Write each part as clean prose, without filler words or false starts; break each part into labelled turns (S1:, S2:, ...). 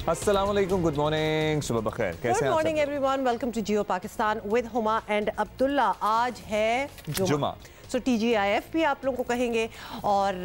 S1: अस्सलामुअलैकुम, good morning, सुबह बखैर। कैसे हैं?
S2: Good morning everyone, welcome to Geo Pakistan with Huma and Abdullah. आज है जुमा। सो TGIF भी आप लोगों को कहेंगे। और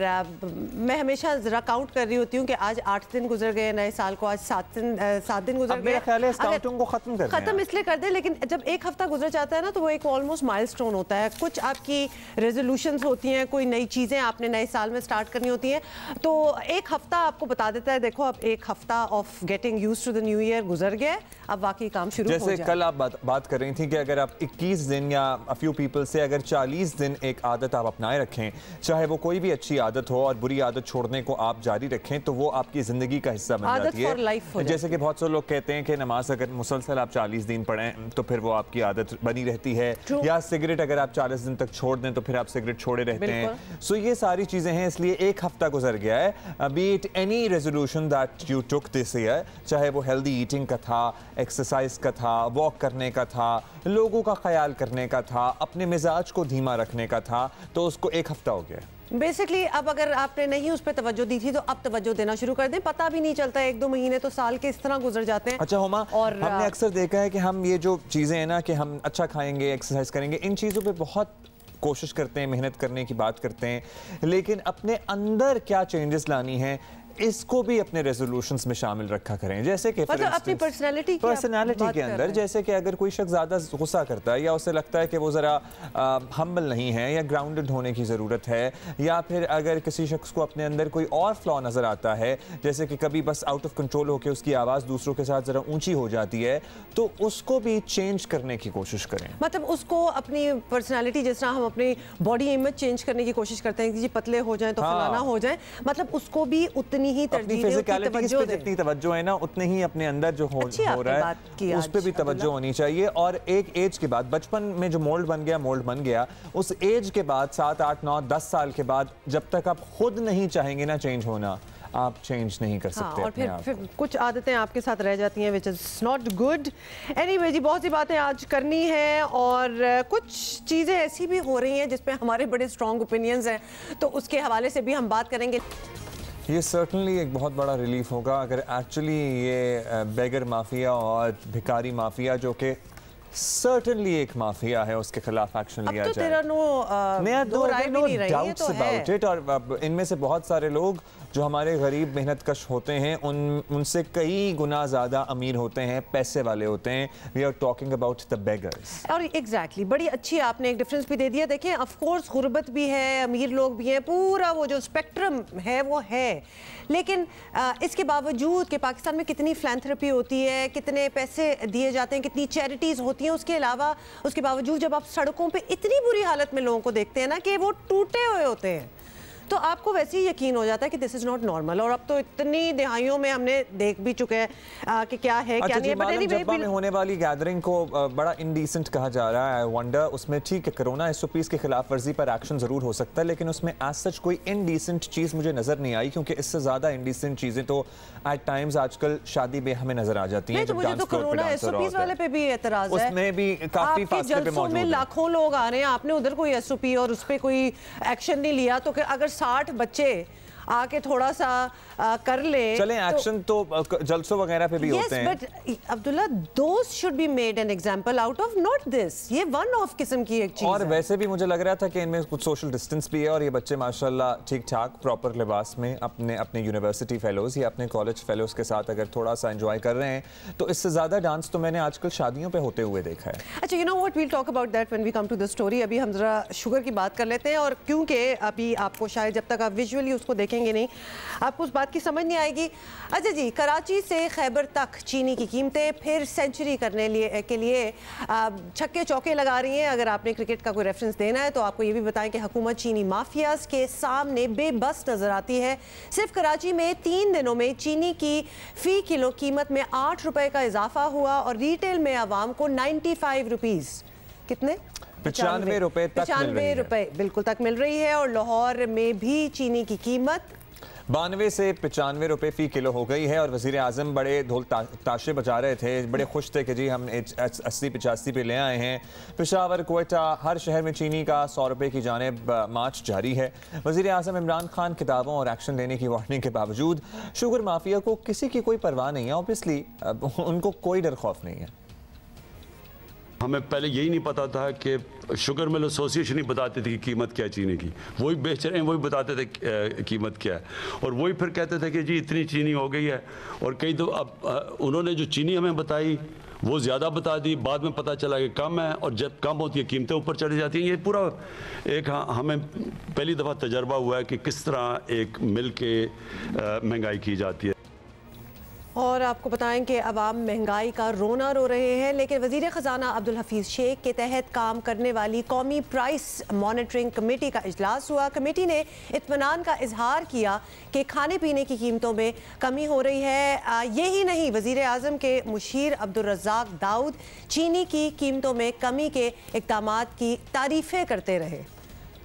S2: मैं हमेशा ज़रा काउंट कर रही होती हूँ कि आज 8 दिन गुजर गए नए साल को, आज 7 दिन गुजर गए।
S1: मेरा ख्याल है इस काउंटिंग को खत्म
S2: इसलिए कर दे, लेकिन जब एक हफ्ता गुजर जाता है ना तो वो एक ऑलमोस्ट माइलस्टोन होता है। कुछ आपकी रेजोल्यूशंस होती हैं, कोई नई चीज़ें आपने नए साल में स्टार्ट करनी होती हैं, तो एक हफ्ता आपको बता देता है देखो अब एक हफ्ता of getting used to the new year गुजर गया, अब वाकई काम शुरू हो जाए।
S1: जैसे कल आप बात कर रही थी कि अगर आप 21 दिन या अ फ्यू पीपल से अगर 40 दिन एक आदत आप अपनाए रखें, चाहे वो कोई भी अच्छी आदत हो, और बुरी आदत छोड़ने को आप जारी रखें, तो वो आपकी जिंदगी का हिस्सा बन जाती है। जैसे कि बहुत से लोग कहते हैं कि नमाज अगर मुसलसल आप 40 दिन पढ़ें तो फिर वो आपकी आदत बनी रहती है, या सिगरेट अगर आप 40 दिन तक छोड़ दें तो फिर आप सिगरेट छोड़े रहते हैं। सो ये सारी चीजें हैं, इसलिए एक हफ्ता गुजर गया है। B it any resolution that you took this year, चाहे वो हेल्दी ईटिंग का था, एक्सरसाइज का था, वॉक करने का था, लोगों का ख्याल करने का था, अपने मिजाज को धीमा रखने का था, तो उसको एक हफ्ता हो गया।
S2: बेसिकली अब अगर आपने नहीं उस पर तवज्जो दी थी तो अब तवज्जो देना शुरू कर दें। पता भी नहीं चलता, 1-2 महीने तो साल के इस तरह गुजर जाते हैं।
S1: अच्छा हुमा, और हमने अक्सर देखा है कि हम ये जो चीज़ें हैं ना कि हम अच्छा खाएंगे, एक्सरसाइज करेंगे, इन चीज़ों पे बहुत कोशिश करते हैं, मेहनत करने की बात करते हैं, लेकिन अपने अंदर क्या चेंजेस लानी है इसको भी अपने रेजोल्यूशंस में शामिल रखा करें। जैसे कि
S2: मतलब अपनी पर्सनालिटी
S1: के अंदर, जैसे कि अगर कोई शख्स ज़्यादा गुस्सा करता है या उसे लगता है कि वो ज़रा हम्बल नहीं है या ग्राउंडेड होने की ज़रूरत है, या फिर अगर किसी शख्स को अपने अंदर कोई और फ्लॉ नज़र आता है, जैसे कि कभी बस आउट ऑफ कंट्रोल होकर उसकी आवाज़ दूसरों के साथ ज़रा ऊंची हो जाती है, तो उसको भी चेंज करने की कोशिश करें।
S2: मतलब उसको अपनी पर्सनालिटी, जिस तरह हम अपनी बॉडी इमेज चेंज करने की कोशिश करते हैं कि जी पतले हो जाएं तो फलाना हो जाए, मतलब उसको भी उतनी ही
S1: फिजिकलिटी पे जितनी तवज्जो है ना, उतने ही अपने अंदर जो हो रहा है उस पे भी तवज्जो होनी चाहिए। और एक एज के बाद, बचपन में जो मोल्ड बन गया, उस एज के बाद 7, 8, 9, 10 साल के बाद जब तक आप खुद नहीं चाहेंगे ना चेंज होना, आप चेंज नहीं कर सकते।
S2: और फिर कुछ आदतें आपके साथ रह जाती हैं which is not good. Anyway जी, बहुत सी बातें आज करनी है और कुछ चीज़ें ऐसी भी हो रही हैं जिस पे हमारे बड़े स्ट्रॉन्ग ओपिनियंस हैं, तो उसके हवाले से भी हम बात करेंगे।
S1: ये सर्टनली एक बहुत बड़ा रिलीफ होगा अगर एक्चुअली ये बेगर माफिया और भिखारी माफिया, जो कि सर्टनली एक माफिया है, उसके खिलाफ एक्शन लिया जाए। और इनमें से बहुत सारे लोग जो हमारे गरीब मेहनत कश होते हैं उनसे कई गुना ज़्यादा अमीर होते हैं, पैसे वाले होते हैं। We are talking about the beggars.
S2: और एग्जैक्टली बड़ी अच्छी आपने एक डिफरेंस भी दे दिया। देखें, ऑफ कोर्स गुर्बत भी है, अमीर लोग भी हैं, पूरा वो जो स्पेक्ट्रम है वो है, लेकिन इसके बावजूद कि पाकिस्तान में कितनी फिलैंथ्रोपी होती है, कितने पैसे दिए जाते हैं, कितनी चैरिटीज़ होती हैं, उसके अलावा उसके बावजूद जब आप सड़कों पे इतनी बुरी हालत में लोगों को देखते हैं ना कि वो टूटे हुए होते हैं, तो आपको वैसे ही यकीन हो जाता है कि दिस इज नॉट नॉर्मल। और अब तो इतनी दिहाइयों में हमने देख भी चुके हैं कि क्या है क्या नहीं है।
S1: जब्बा में होने वाली गैदरिंग को बड़ा इंडिसेंट कहा जा रहा है। आई वंडर, उसमें ठीक है कोरोना SOPs के खिलाफ वर्जी पर एक्शन जरूर हो सकता है, लेकिन उसमें एज सच कोई इंडिसेंट चीज़ मुझे नजर नहीं आई, क्योंकि इससे ज़्यादा इंडिसेंट चीज़ें तो एट टाइम्स आजकल शादी में हमें नजर आ जाती हैं।
S2: तो मुझे तो कोरोना SOPs वाले पे भी एतराज है,
S1: उसमें भी काफी फासले पे मौजूद है।
S2: लाखों लोग आ रहे हैं, आपने उधर कोई SOP और उस पर कोई एक्शन नहीं लिया, तो अगर 60 बच्चे आके थोड़ा सा कर ले,
S1: चलें एक्शन तो जलसों वगैरह पे भी होते हैं।
S2: But Abdullah, those should be made an example out of not this. ये वन ऑफ किस्म की एक चीज
S1: और
S2: है।
S1: वैसे भी मुझे लग रहा था कि इनमें कुछ सोशल डिस्टेंस भी है, और ये बच्चे माशाल्लाह ठीक ठाक प्रॉपर लिबास में अपने यूनिवर्सिटी फेलोज या अपने कॉलेज फेलोज के साथ अगर थोड़ा सा एंजॉय कर रहे हैं, तो इससे ज्यादा डांस तो मैंने आजकल शादियों पे होते हुए देखा है।
S2: अच्छा, you know what, we'll talk about that when we come to the story. अभी हम जरा शुगर की बात कर लेते हैं, और क्योंकि अभी आपको शायद जब तक आप विजुअली उसको देखेंगे नहीं, आपको उस बात की समझ नहीं आएगी। अच्छा जी, कराची से खैबर तक चीनी की कीमतें फिर सेंचुरी करने के लिए छक्के चौके लगा रही हैं। अगर आपने क्रिकेट का कोई रेफरेंस देना है तो आपको ये भी बताएं कि हुकूमत चीनी माफियाज के सामने बेबस नजर आती है। सिर्फ कराची में 3 दिनों में चीनी की फी किलो कीमत में 8 रुपए का इजाफा हुआ, और रिटेल में आवाम को 95 रुपीज, कितने
S1: 95 रुपए
S2: बिल्कुल तक मिल रही है। और लाहौर में भी चीनी की कीमत
S1: 92 से 95 रुपए फ़ी किलो हो गई है और वज़ीर आज़म बड़े ढोल ताशे बजा रहे थे, बड़े खुश थे कि जी हम 80-85 पे ले आए हैं। पेशावर, क्वेटा, हर शहर में चीनी का 100 रुपए की जानिब मार्च जारी है। वज़ीर आज़म इमरान खान किताबों और एक्शन लेने की वार्निंग के बावजूद शुगर माफिया को किसी की कोई परवाह नहीं है। ऑब्वियसली उनको कोई डर खौफ नहीं है।
S3: हमें पहले यही नहीं पता था कि शुगर मिल एसोसिएशन ही बताते थे कि कीमत क्या है चीनी की, वही बेच रहे हैं, वही बताते थे कीमत क्या है, और वही फिर कहते थे कि जी इतनी चीनी हो गई है। और कई तो अब उन्होंने जो चीनी हमें बताई वो ज़्यादा बता दी, बाद में पता चला कि कम है, और जब कम होती है कीमतें ऊपर चढ़ी जाती हैं। ये पूरा एक हमें पहली दफ़ा तजर्बा हुआ है कि किस तरह एक मिल के महंगाई की जाती है।
S2: और आपको बताएं कि अवाम महंगाई का रोना रो रहे हैं, लेकिन वज़ीर ख़जाना अब्दुल हफीज़ शेख के तहत काम करने वाली कौमी प्राइस मॉनिटरिंग कमेटी का इजलास हुआ। कमेटी ने इत्मीनान का इजहार किया कि खाने पीने की कीमतों में कमी हो रही है। यही नहीं, वज़ीर आज़म के मुशीर अब्दुल रज़ाक दाऊद चीनी की कीमतों में कमी के इक़दामात की तारीफ़ें करते रहे।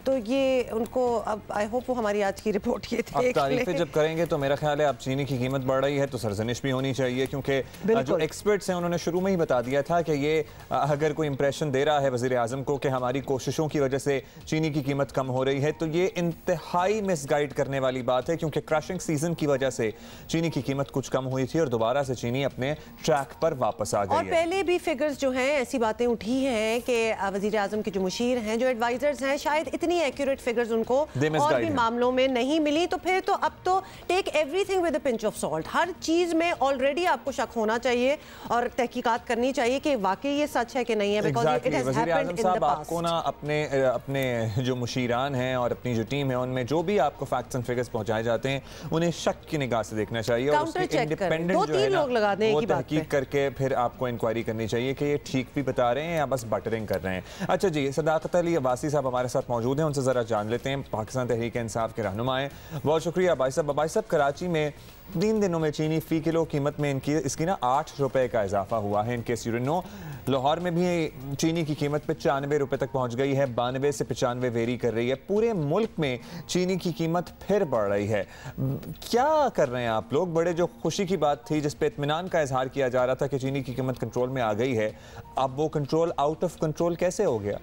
S2: तो ये उनको अब आई होप वो हमारी आज की रिपोर्ट ये देख
S1: तारीफें जब करेंगे तो मेरा ख्याल है अब चीनी की कीमत बढ़ रही है तो सरजनिश भी होनी चाहिए, क्योंकि जो एक्सपर्ट्स हैं उन्होंने शुरू में ही बता दिया था कि ये अगर कोई इंप्रेशन दे रहा है वज़ीर आज़म को कि हमारी कोशिशों की वजह से चीनी की कीमत कम हो रही है, तो ये इंतहाई मिसगाइड करने वाली बात है, क्योंकि क्रशिंग सीजन की वजह से चीनी की कीमत कुछ कम हुई थी और दोबारा से चीनी अपने ट्रैक पर वापस आ गई है।
S2: और पहले भी फिगर्स जो हैं ऐसी बातें उठी हैं कि वज़ीर आज़म के जो मुशीर हैं, जो एडवाइजर्स हैं, शायद इतनी एक्यूरेट फिगर्स उनको और भी मामलों में नहीं मिली। तो फिर तो अब तो take everything with a pinch of salt. हर चीज में ऑलरेडी आपको शक होना चाहिए और तहकीकात करनी चाहिए कि वाकई ये सच है कि नहीं है, because it has happened in the past.
S1: आपको ना अपने जो मुशीरान हैं और अपनी जो टीम है उनमें जो भी आपको फैक्ट्स एंड फिगर्स पहुंचाए जाते हैं उन्हें शक की निगाह से देखना चाहिए और उसकी इंडिपेंडेंट जो है ना वो तहकीक करके फिर आपको इंक्वायरी करनी चाहिए कि ये ठीक भी बता रहे हैं या बस बटरिंग कर रहे हैं। अच्छा जी, सदाकत अली अब्बासी साहब हमारे साथ मौजूद हैं, उनसे जरा जान लेते हैं। पाकिस्तान तहरीक इंसाफ के रहनुमा हैं। बहुत शुक्रिया अब्बासी साहब। कराची में 3 दिनों में चीनी फ़ी किलो कीमत में इसकी ना 8 रुपए का इजाफा हुआ है। इनके यू नो लाहौर में भी चीनी की कीमत 95 रुपए तक पहुंच गई है, 92 से 95 वेरी कर रही है। पूरे मुल्क में चीनी की कीमत फिर बढ़ रही है। क्या कर रहे हैं आप लोग? बड़े जो खुशी की बात थी जिस पे इत्मीनान का इजहार किया जा रहा था कि चीनी की कीमत कंट्रोल में आ गई है, अब वो कंट्रोल आउट ऑफ कंट्रोल कैसे हो गया?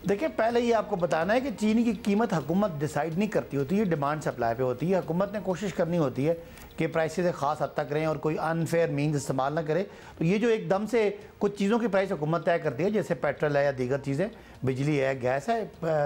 S4: देखिए, पहले ये आपको बताना है कि चीनी की कीमत हुकूमत डिसाइड नहीं करती होती है, डिमांड सप्लाई पे होती है। हुकूमत ने कोशिश करनी होती है कि प्राइसेस ख़ास हद तक करें और कोई अनफेयर मीन्स इस्तेमाल ना करे। तो ये जो एकदम से कुछ चीज़ों की प्राइस हुकूमत तय करती है, जैसे पेट्रोल है या दीगर चीज़ें, बिजली है, गैस है,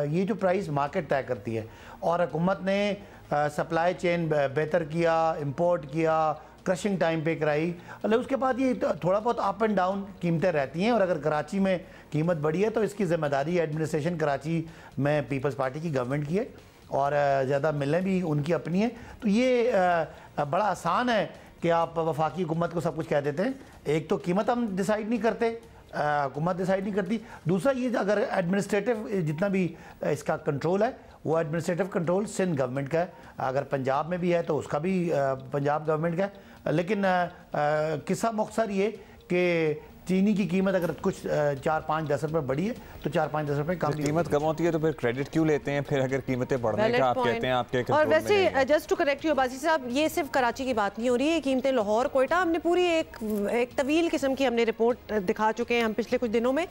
S4: ये जो प्राइस मार्केट तय करती है। और हुकूमत ने सप्लाई चेन बेहतर किया, इम्पोर्ट किया, क्रशिंग टाइम पे कराई, मतलब उसके बाद ये थोड़ा बहुत अप एंड डाउन कीमतें रहती हैं। और अगर कराची में कीमत बढ़ी है तो इसकी ज़िम्मेदारी एडमिनिस्ट्रेशन कराची में पीपल्स पार्टी की गवर्नमेंट की है और ज़्यादा मिलें भी उनकी अपनी है। तो ये बड़ा आसान है कि आप वफाकी हुकूमत को सब कुछ कह देते हैं। एक तो कीमत हम डिसाइड नहीं करते, हुकूमत डिसाइड नहीं करती। दूसरा ये अगर एडमिनिस्ट्रेटिव जितना भी इसका कंट्रोल है वो एडमिनिस्ट्रेटिव कंट्रोल सिंध गवर्नमेंट का है। अगर पंजाब में भी है तो उसका भी पंजाब गवर्नमेंट का है। लेकिन किस्सा मुख्तसर ये कि चीनी की कीमत अगर कुछ 4-5-10 रुपए बढ़ी है तो 4-5-10 रुपए कम
S1: कीमत कम होती है तो फिर क्रेडिट क्यों लेते हैं? फिर अगर कीमतें बढ़ने का आप कहते हैं आपके
S2: और वैसे just to correct you Abbasi साहब, ये सिर्फ कराची की बात नहीं हो रही है। कीमतें लाहौर, कोयटा, हमने पूरी एक तवील किस्म की हमने रिपोर्ट दिखा चुके हैं हम पिछले कुछ दिनों में।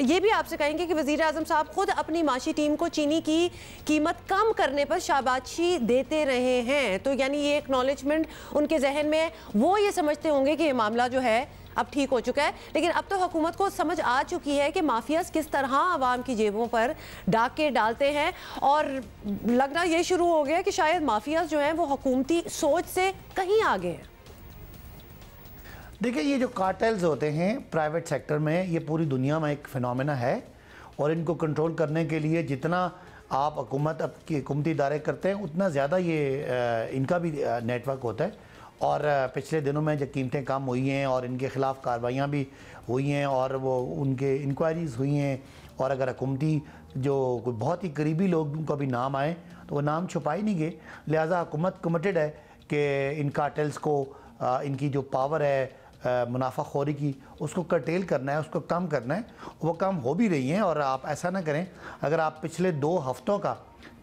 S2: ये भी आपसे कहेंगे कि वज़ीर आज़म साहब खुद अपनी माशी टीम को चीनी की कीमत कम करने पर शाबाशी देते रहे हैं, तो यानी ये एक्नॉलेजमेंट उनके जहन में, वो ये समझते होंगे कि ये मामला जो है अब ठीक हो चुका है। लेकिन अब तो हुकूमत को समझ आ चुकी है कि माफियाज किस तरह आवाम की जेबों पर डाके डालते हैं और लगना ये शुरू हो गया कि शायद माफियाज जो हैं वो हुकूमती सोच से कहीं आगे हैं।
S4: देखिए, ये जो कार्टेल्स होते हैं प्राइवेट सेक्टर में, ये पूरी दुनिया में एक फिनोमेना है और इनको कंट्रोल करने के लिए जितना आप हुकूमती इदारे करते हैं उतना ज़्यादा ये इनका भी नेटवर्क होता है। और पिछले दिनों में जब कीमतें कम हुई हैं और इनके ख़िलाफ़ कार्रवाइयाँ भी हुई हैं और वो उनके इंक्वायरीज़ हुई हैं, और अगर हुकूमती जो कोई बहुत ही करीबी लोगों का भी नाम आए तो वो नाम छुपा ही नहीं गए। लिहाजा हुकूमत कमिटेड है कि इन कार्टेल्स को इनकी जो पावर है मुनाफाखोरी की, उसको कर्टेल करना है, उसको कम करना है। वो काम हो भी रही हैं। और आप ऐसा ना करें, अगर आप पिछले 2 हफ्तों का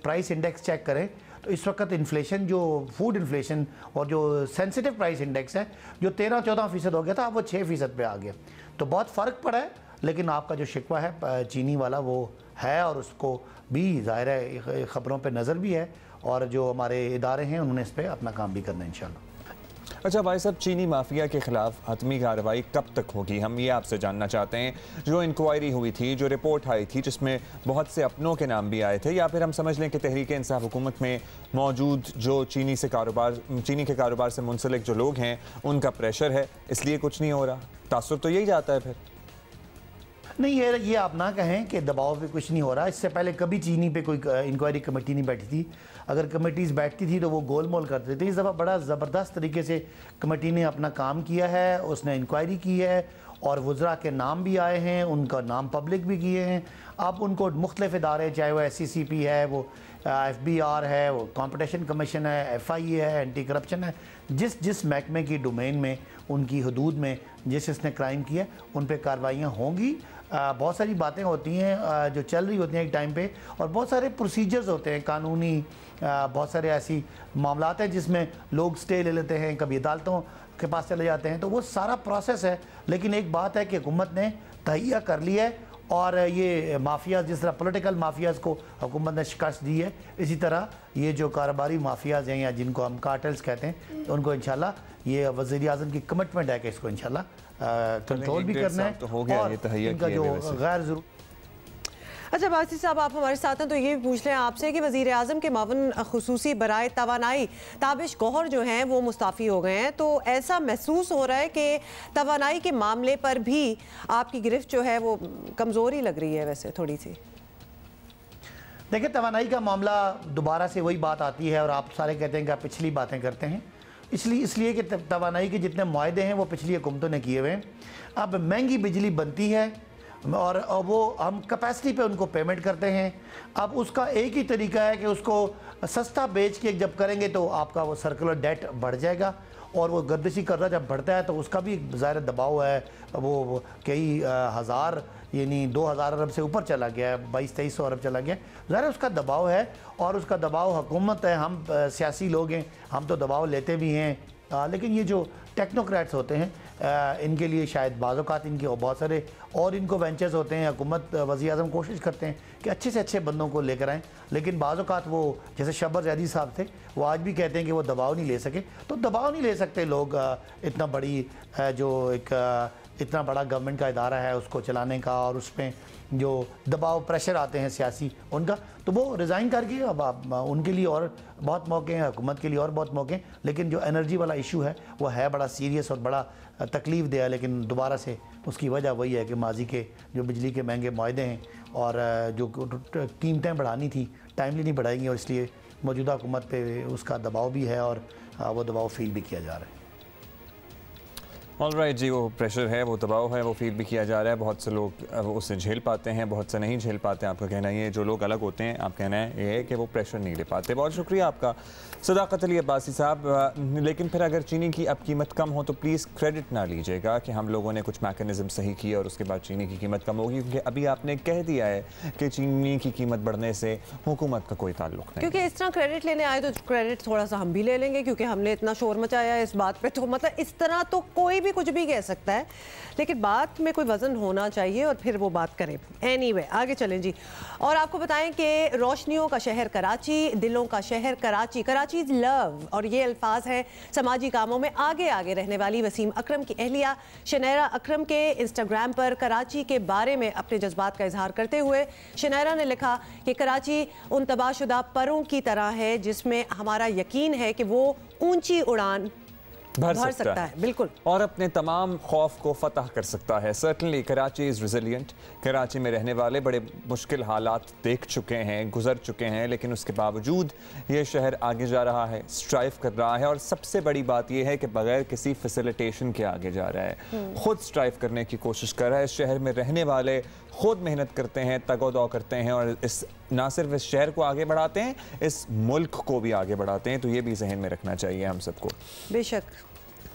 S4: प्राइस इंडेक्स चेक करें तो इस वक्त इन्फ्लेशन जो फूड इन्फ्लेशन और जो सेंसिटिव प्राइस इंडेक्स है जो 13-14% हो गया था, अब वो 6% पे आ गया। तो बहुत फ़र्क पड़ा है, लेकिन आपका जो शिकवा है चीनी वाला वो है, और उसको भी ज़ाहिर है ख़बरों पे नज़र भी है, और जो हमारे इदारे हैं उन्होंने इस पर अपना काम भी करना है इंशाल्लाह।
S1: अच्छा भाई साहब, चीनी माफिया के खिलाफ हतमी कार्रवाई कब तक होगी, हम ये आपसे जानना चाहते हैं। जो इंक्वायरी हुई थी, जो रिपोर्ट आई थी जिसमें बहुत से अपनों के नाम भी आए थे, या फिर हम समझ लें कि तहरीक इंसाफ हुकूमत में मौजूद जो चीनी के कारोबार से मुंसलिक जो लोग हैं उनका प्रेशर है, इसलिए कुछ नहीं हो रहा, तासुर तो यही जाता है फिर।
S4: नहीं, ये आप ना कहें कि दबाव पे कुछ नहीं हो रहा। इससे पहले कभी चीनी पे कोई इंक्वायरी कमेटी नहीं बैठी थी। अगर कमेटीज़ बैठती थी तो वो गोलमोल करते थे। इस दफ़ा बड़ा ज़बरदस्त तरीके से कमेटी ने अपना काम किया है, उसने इंक्वायरी की है, और वज़रा के नाम भी आए हैं, उनका नाम पब्लिक भी किए हैं। आप उनको मुख्तलिफ इदारे, चाहे वो SCCP है, वो FBR है, वो कॉम्पिटिशन कमीशन है, FIA है, एंटी करप्शन है, जिस महकमे की डोमेन में, उनकी हदूद में जिसने क्राइम किया उन पर कार्रवाइयाँ होंगी। बहुत सारी बातें होती हैं जो चल रही होती हैं एक टाइम पे, और बहुत सारे प्रोसीजर्स होते हैं कानूनी, बहुत सारे ऐसी मामलात हैं जिसमें लोग स्टे ले लेते हैं, कभी अदालतों के पास चले जाते हैं, तो वो सारा प्रोसेस है। लेकिन एक बात है कि हुकूमत ने तहैया कर लिया है, और ये माफियाज, जिस तरह पॉलिटिकल माफियाज को हुकूमत ने शिकस्त दी है, इसी तरह ये जो कारोबारी माफियाज हैं या जिनको हम कार्टेल्स कहते हैं, तो उनको इंशाल्लाह ये वज़ीर आज़म की कमिटमेंट है कि इसको इंशाल्लाह कंट्रोल भी करना है,
S1: तो हो गया
S4: और
S1: ये
S4: इनका जो गैर ज़रूरी।
S2: अच्छा बासी साहब, आप हमारे साथ हैं तो ये भी पूछ लें आपसे कि वज़ीर आज़म के मावन खुसूसी बराए तवानाई ताबिश गौहर जो हैं वो मुस्ताफ़ी हो गए हैं, तो ऐसा महसूस हो रहा है कि तवानाई के मामले पर भी आपकी गिरफ्त जो है वो कमज़ोरी लग रही है वैसे थोड़ी सी।
S4: देखिए, तवानाई का मामला दोबारा से वही बात आती है, और आप सारे कहते हैं कि आप पिछली बातें करते हैं, इसलिए कि तवानाई के जितने मुआहदे हैं वो पिछली हुकूमतों ने किए हुए हैं। अब महंगी बिजली बनती है, और वो हम कैपेसिटी पे उनको पेमेंट करते हैं। अब उसका एक ही तरीका है कि उसको सस्ता बेच के जब करेंगे तो आपका वो सर्कुलर डेट बढ़ जाएगा, और वो गर्दिशी कर्जा जब बढ़ता है तो उसका भी ज़ाहिर दबाव है। वो कई हज़ार, यानी 2000 अरब से ऊपर चला गया है, 2200-2300 अरब चला गया, ज़ाहिर उसका दबाव है, और उसका दबाव हुकूमत है, हम सियासी लोग हैं, हम तो दबाव लेते भी हैं। लेकिन ये जो टेक्नोक्रेट्स होते हैं, इनके लिए शायद बाज़-औक़ात इनके बहुत सारे और इनको वेंचर्स होते हैं। हुकूमत, वज़ीर आज़म कोशिश करते हैं कि अच्छे से अच्छे बंदों को लेकर आएँ, लेकिन बाज़-औक़ात वो, जैसे शब्बर ज़ैदी साहब थे, वो आज भी कहते हैं कि वो दबाव नहीं ले सके। तो दबाव नहीं ले सकते लोग इतना बड़ी जो एक इतना बड़ा गवर्नमेंट का इदारा है उसको चलाने का, और उसमें जो दबाव प्रेशर आते हैं सियासी उनका, तो वो रिज़ाइन करके अब उनके लिए और बहुत मौके हैं, हुकूमत के लिए और बहुत मौके हैं। लेकिन जो एनर्जी वाला इशू है वो है बड़ा सीरियस और बड़ा तकलीफ़ दे है। लेकिन दोबारा से उसकी वजह वही है कि माजी के जो बिजली के महंगे मुआहदे हैं, और जो कीमतें बढ़ानी थी टाइमली नहीं बढ़ाएंगी, और इसलिए मौजूदा हुकूमत पे उसका दबाव भी है, और वो दबाव फील भी किया जा रहा है।
S1: ऑलराइट जी, वो प्रेशर है, वो दबाव है, वो फील भी किया जा रहा है। बहुत से लोग उसे झेल पाते हैं, बहुत से नहीं झेल पाते हैं। आपका कहना ये, जो लोग अलग होते हैं, आप कहना है ये है कि वो प्रेशर नहीं ले पाते। बहुत शुक्रिया आपका सदाकत अली अब्बासी साहब। लेकिन फिर अगर चीनी की अब कीमत कम हो तो प्लीज़ क्रेडिट ना लीजिएगा कि हम लोगों ने कुछ मैकेनिज़्म सही किए और उसके बाद चीनी की कीमत कम होगी, क्योंकि अभी आपने कह दिया है कि चीनी की कीमत बढ़ने से हुकूमत का कोई ताल्लुक नहीं।
S2: क्योंकि इस तरह क्रेडिट लेने आए तो क्रेडिट थोड़ा सा हम भी ले लेंगे, क्योंकि हमने इतना शोर मचाया है इस बात पे। तो मतलब इस तरह तो कोई भी कुछ भी कह सकता है, लेकिन बात में कोई वजन होना चाहिए और फिर वो बात करें। एनीवे, आगे चलें जी। और आपको बताएं कि रोशनियों का शहर कराची, दिलों का शहर कराची, कराची इज लव, और ये अल्फाज हैं समाजी कामों में आगे आगे रहने वाली वसीम अकरम की अहलिया शनैरा अकरम के। इंस्टाग्राम पर कराची के बारे में अपने जज्बात का इजहार करते हुए शनैरा ने लिखा कि कराची उन तबाहशुदा परों की तरह है जिसमें हमारा यकीन है कि वो ऊंची उड़ान भर सकता है। बिल्कुल, और
S1: अपने तमाम खौफ को फतह कर सकता है। Certainly Karachi is resilient. Karachi में रहने वाले बड़े मुश्किल हालात देख चुके हैं, गुजर चुके हैं, लेकिन उसके बावजूद ये शहर आगे जा रहा है, स्ट्राइव कर रहा है, और सबसे बड़ी बात यह है कि बगैर किसी फैसिलिटेशन के आगे जा रहा है, खुद स्ट्राइव करने की कोशिश कर रहा है। इस शहर में रहने वाले खुद मेहनत करते हैं, तगोदौ करते हैं, और इस ना सिर्फ इस शहर को आगे बढ़ाते हैं, इस मुल्क को भी आगे बढ़ाते हैं। तो ये भी जहन में रखना चाहिए हम सबको।
S2: बेशक,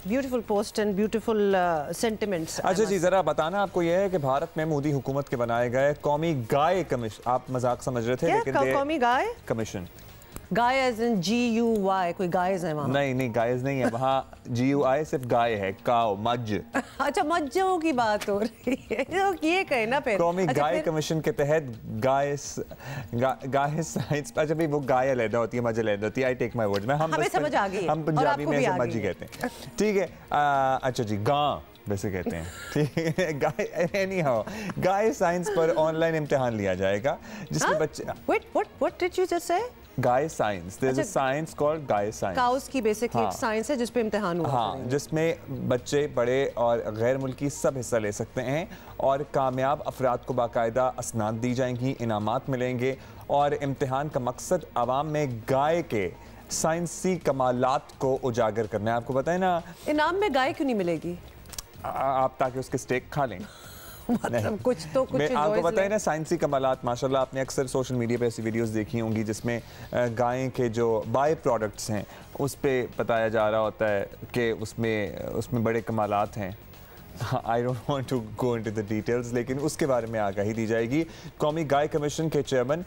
S2: beautiful post and beautiful sentiments.
S1: अच्छा जी, ज़रा बताना आपको यह है कि भारत में मोदी हुकूमत के बनाए गए कौमी गाय कमीशन, आप मजाक समझ रहे थे, लेकिन
S2: कौमी गाय
S1: commission
S2: guy as in GUY, कोई गायज है वहाँ?
S1: नहीं गायज नहीं है वहाँ, GUI सिर्फ गाय है, काव, मज।
S2: अच्छा, मज्जों की बात हो रही है, तो ये कहे ना फिर।
S1: कौमी
S2: अच्छा,
S1: गाय कमीशन के तहत गाय साइंस, अच्छा भाई वो गाय अलहदा होती है, मज अलहदा होती है, आई टेक माय वर्ड्स में,
S2: हमें समझ आ गई है,
S1: हम पंजाबी में इसे मज ही कहते हैं, ठीक है। अच्छा जी, गां वैसे कहते हैं, ठीक है। गाय, एनी हाउ, गाय साइंस पर ऑनलाइन इम्तिहान लिया जाएगा जिसमें बच्चे,
S2: what did you just say?
S1: Gaay science, there is a science called gaay science.
S2: Cows की बेसिकली एक साइंस है जिस पे इम्तिहान हुआ।
S1: हाँ, जिसमें बच्चे बड़े और गैर मुल्की सब हिस्सा ले सकते हैं और कामयाब अफराद को बाकायदा असनाद दी जाएंगी, इनामात मिलेंगे और इम्तिहान का मकसद आवाम में गाय के साइंसी कमालात को उजागर करना है। आपको पता है ना,
S2: इनाम में गाय क्यों नहीं मिलेगी?
S1: आप ताकि उसके स्टेक खा लें।
S2: मतलब कुछ तो कुछ
S1: मैं आपको पता है ना, साइंसी कमालात, माशाल्लाह आपने अक्सर सोशल मीडिया पे ऐसी वीडियोस देखी होंगी जिसमें गाय के जो बाय प्रोडक्ट्स हैं उस पे बताया जा रहा होता है कि उसमें बड़े कमालात हैं। I don't want to go into the details, लेकिन उसके बारे में आगाही दी जाएगी। कौमी गाय कमीशन के चेयरमैन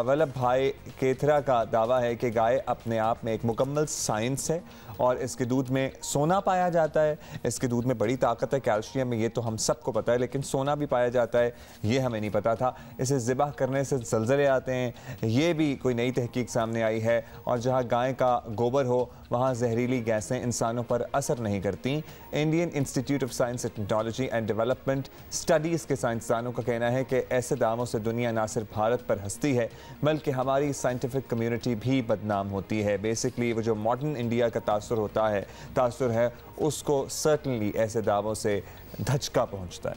S1: वल्लभ भाई केथरा का दावा है कि गाय अपने आप में एक मुकम्मल साइंस है और इसके दूध में सोना पाया जाता है, इसके दूध में बड़ी ताकत है, कैल्शियम है, ये तो हम सबको पता है, लेकिन सोना भी पाया जाता है ये हमें नहीं पता था। इसे ज़िबाह करने से ज़लज़ले आते हैं, ये भी कोई नई तहकीक सामने आई है। और जहाँ गाय का गोबर हो वहाँ जहरीली गैसें इंसानों पर असर नहीं करती। Indian institute of science and technology and development studies के साइंसदानों का कहना है कि ऐसे दावों से दुनिया ना सिर्फ भारत पर हंसती है बल्कि हमारी साइंटिफिक कम्यूनिटी भी बदनाम होती है। बेसिकली वो जो मॉडर्न इंडिया का तासुर है उसको सर्टनली ऐसे दावों से धचका पहुंचता है।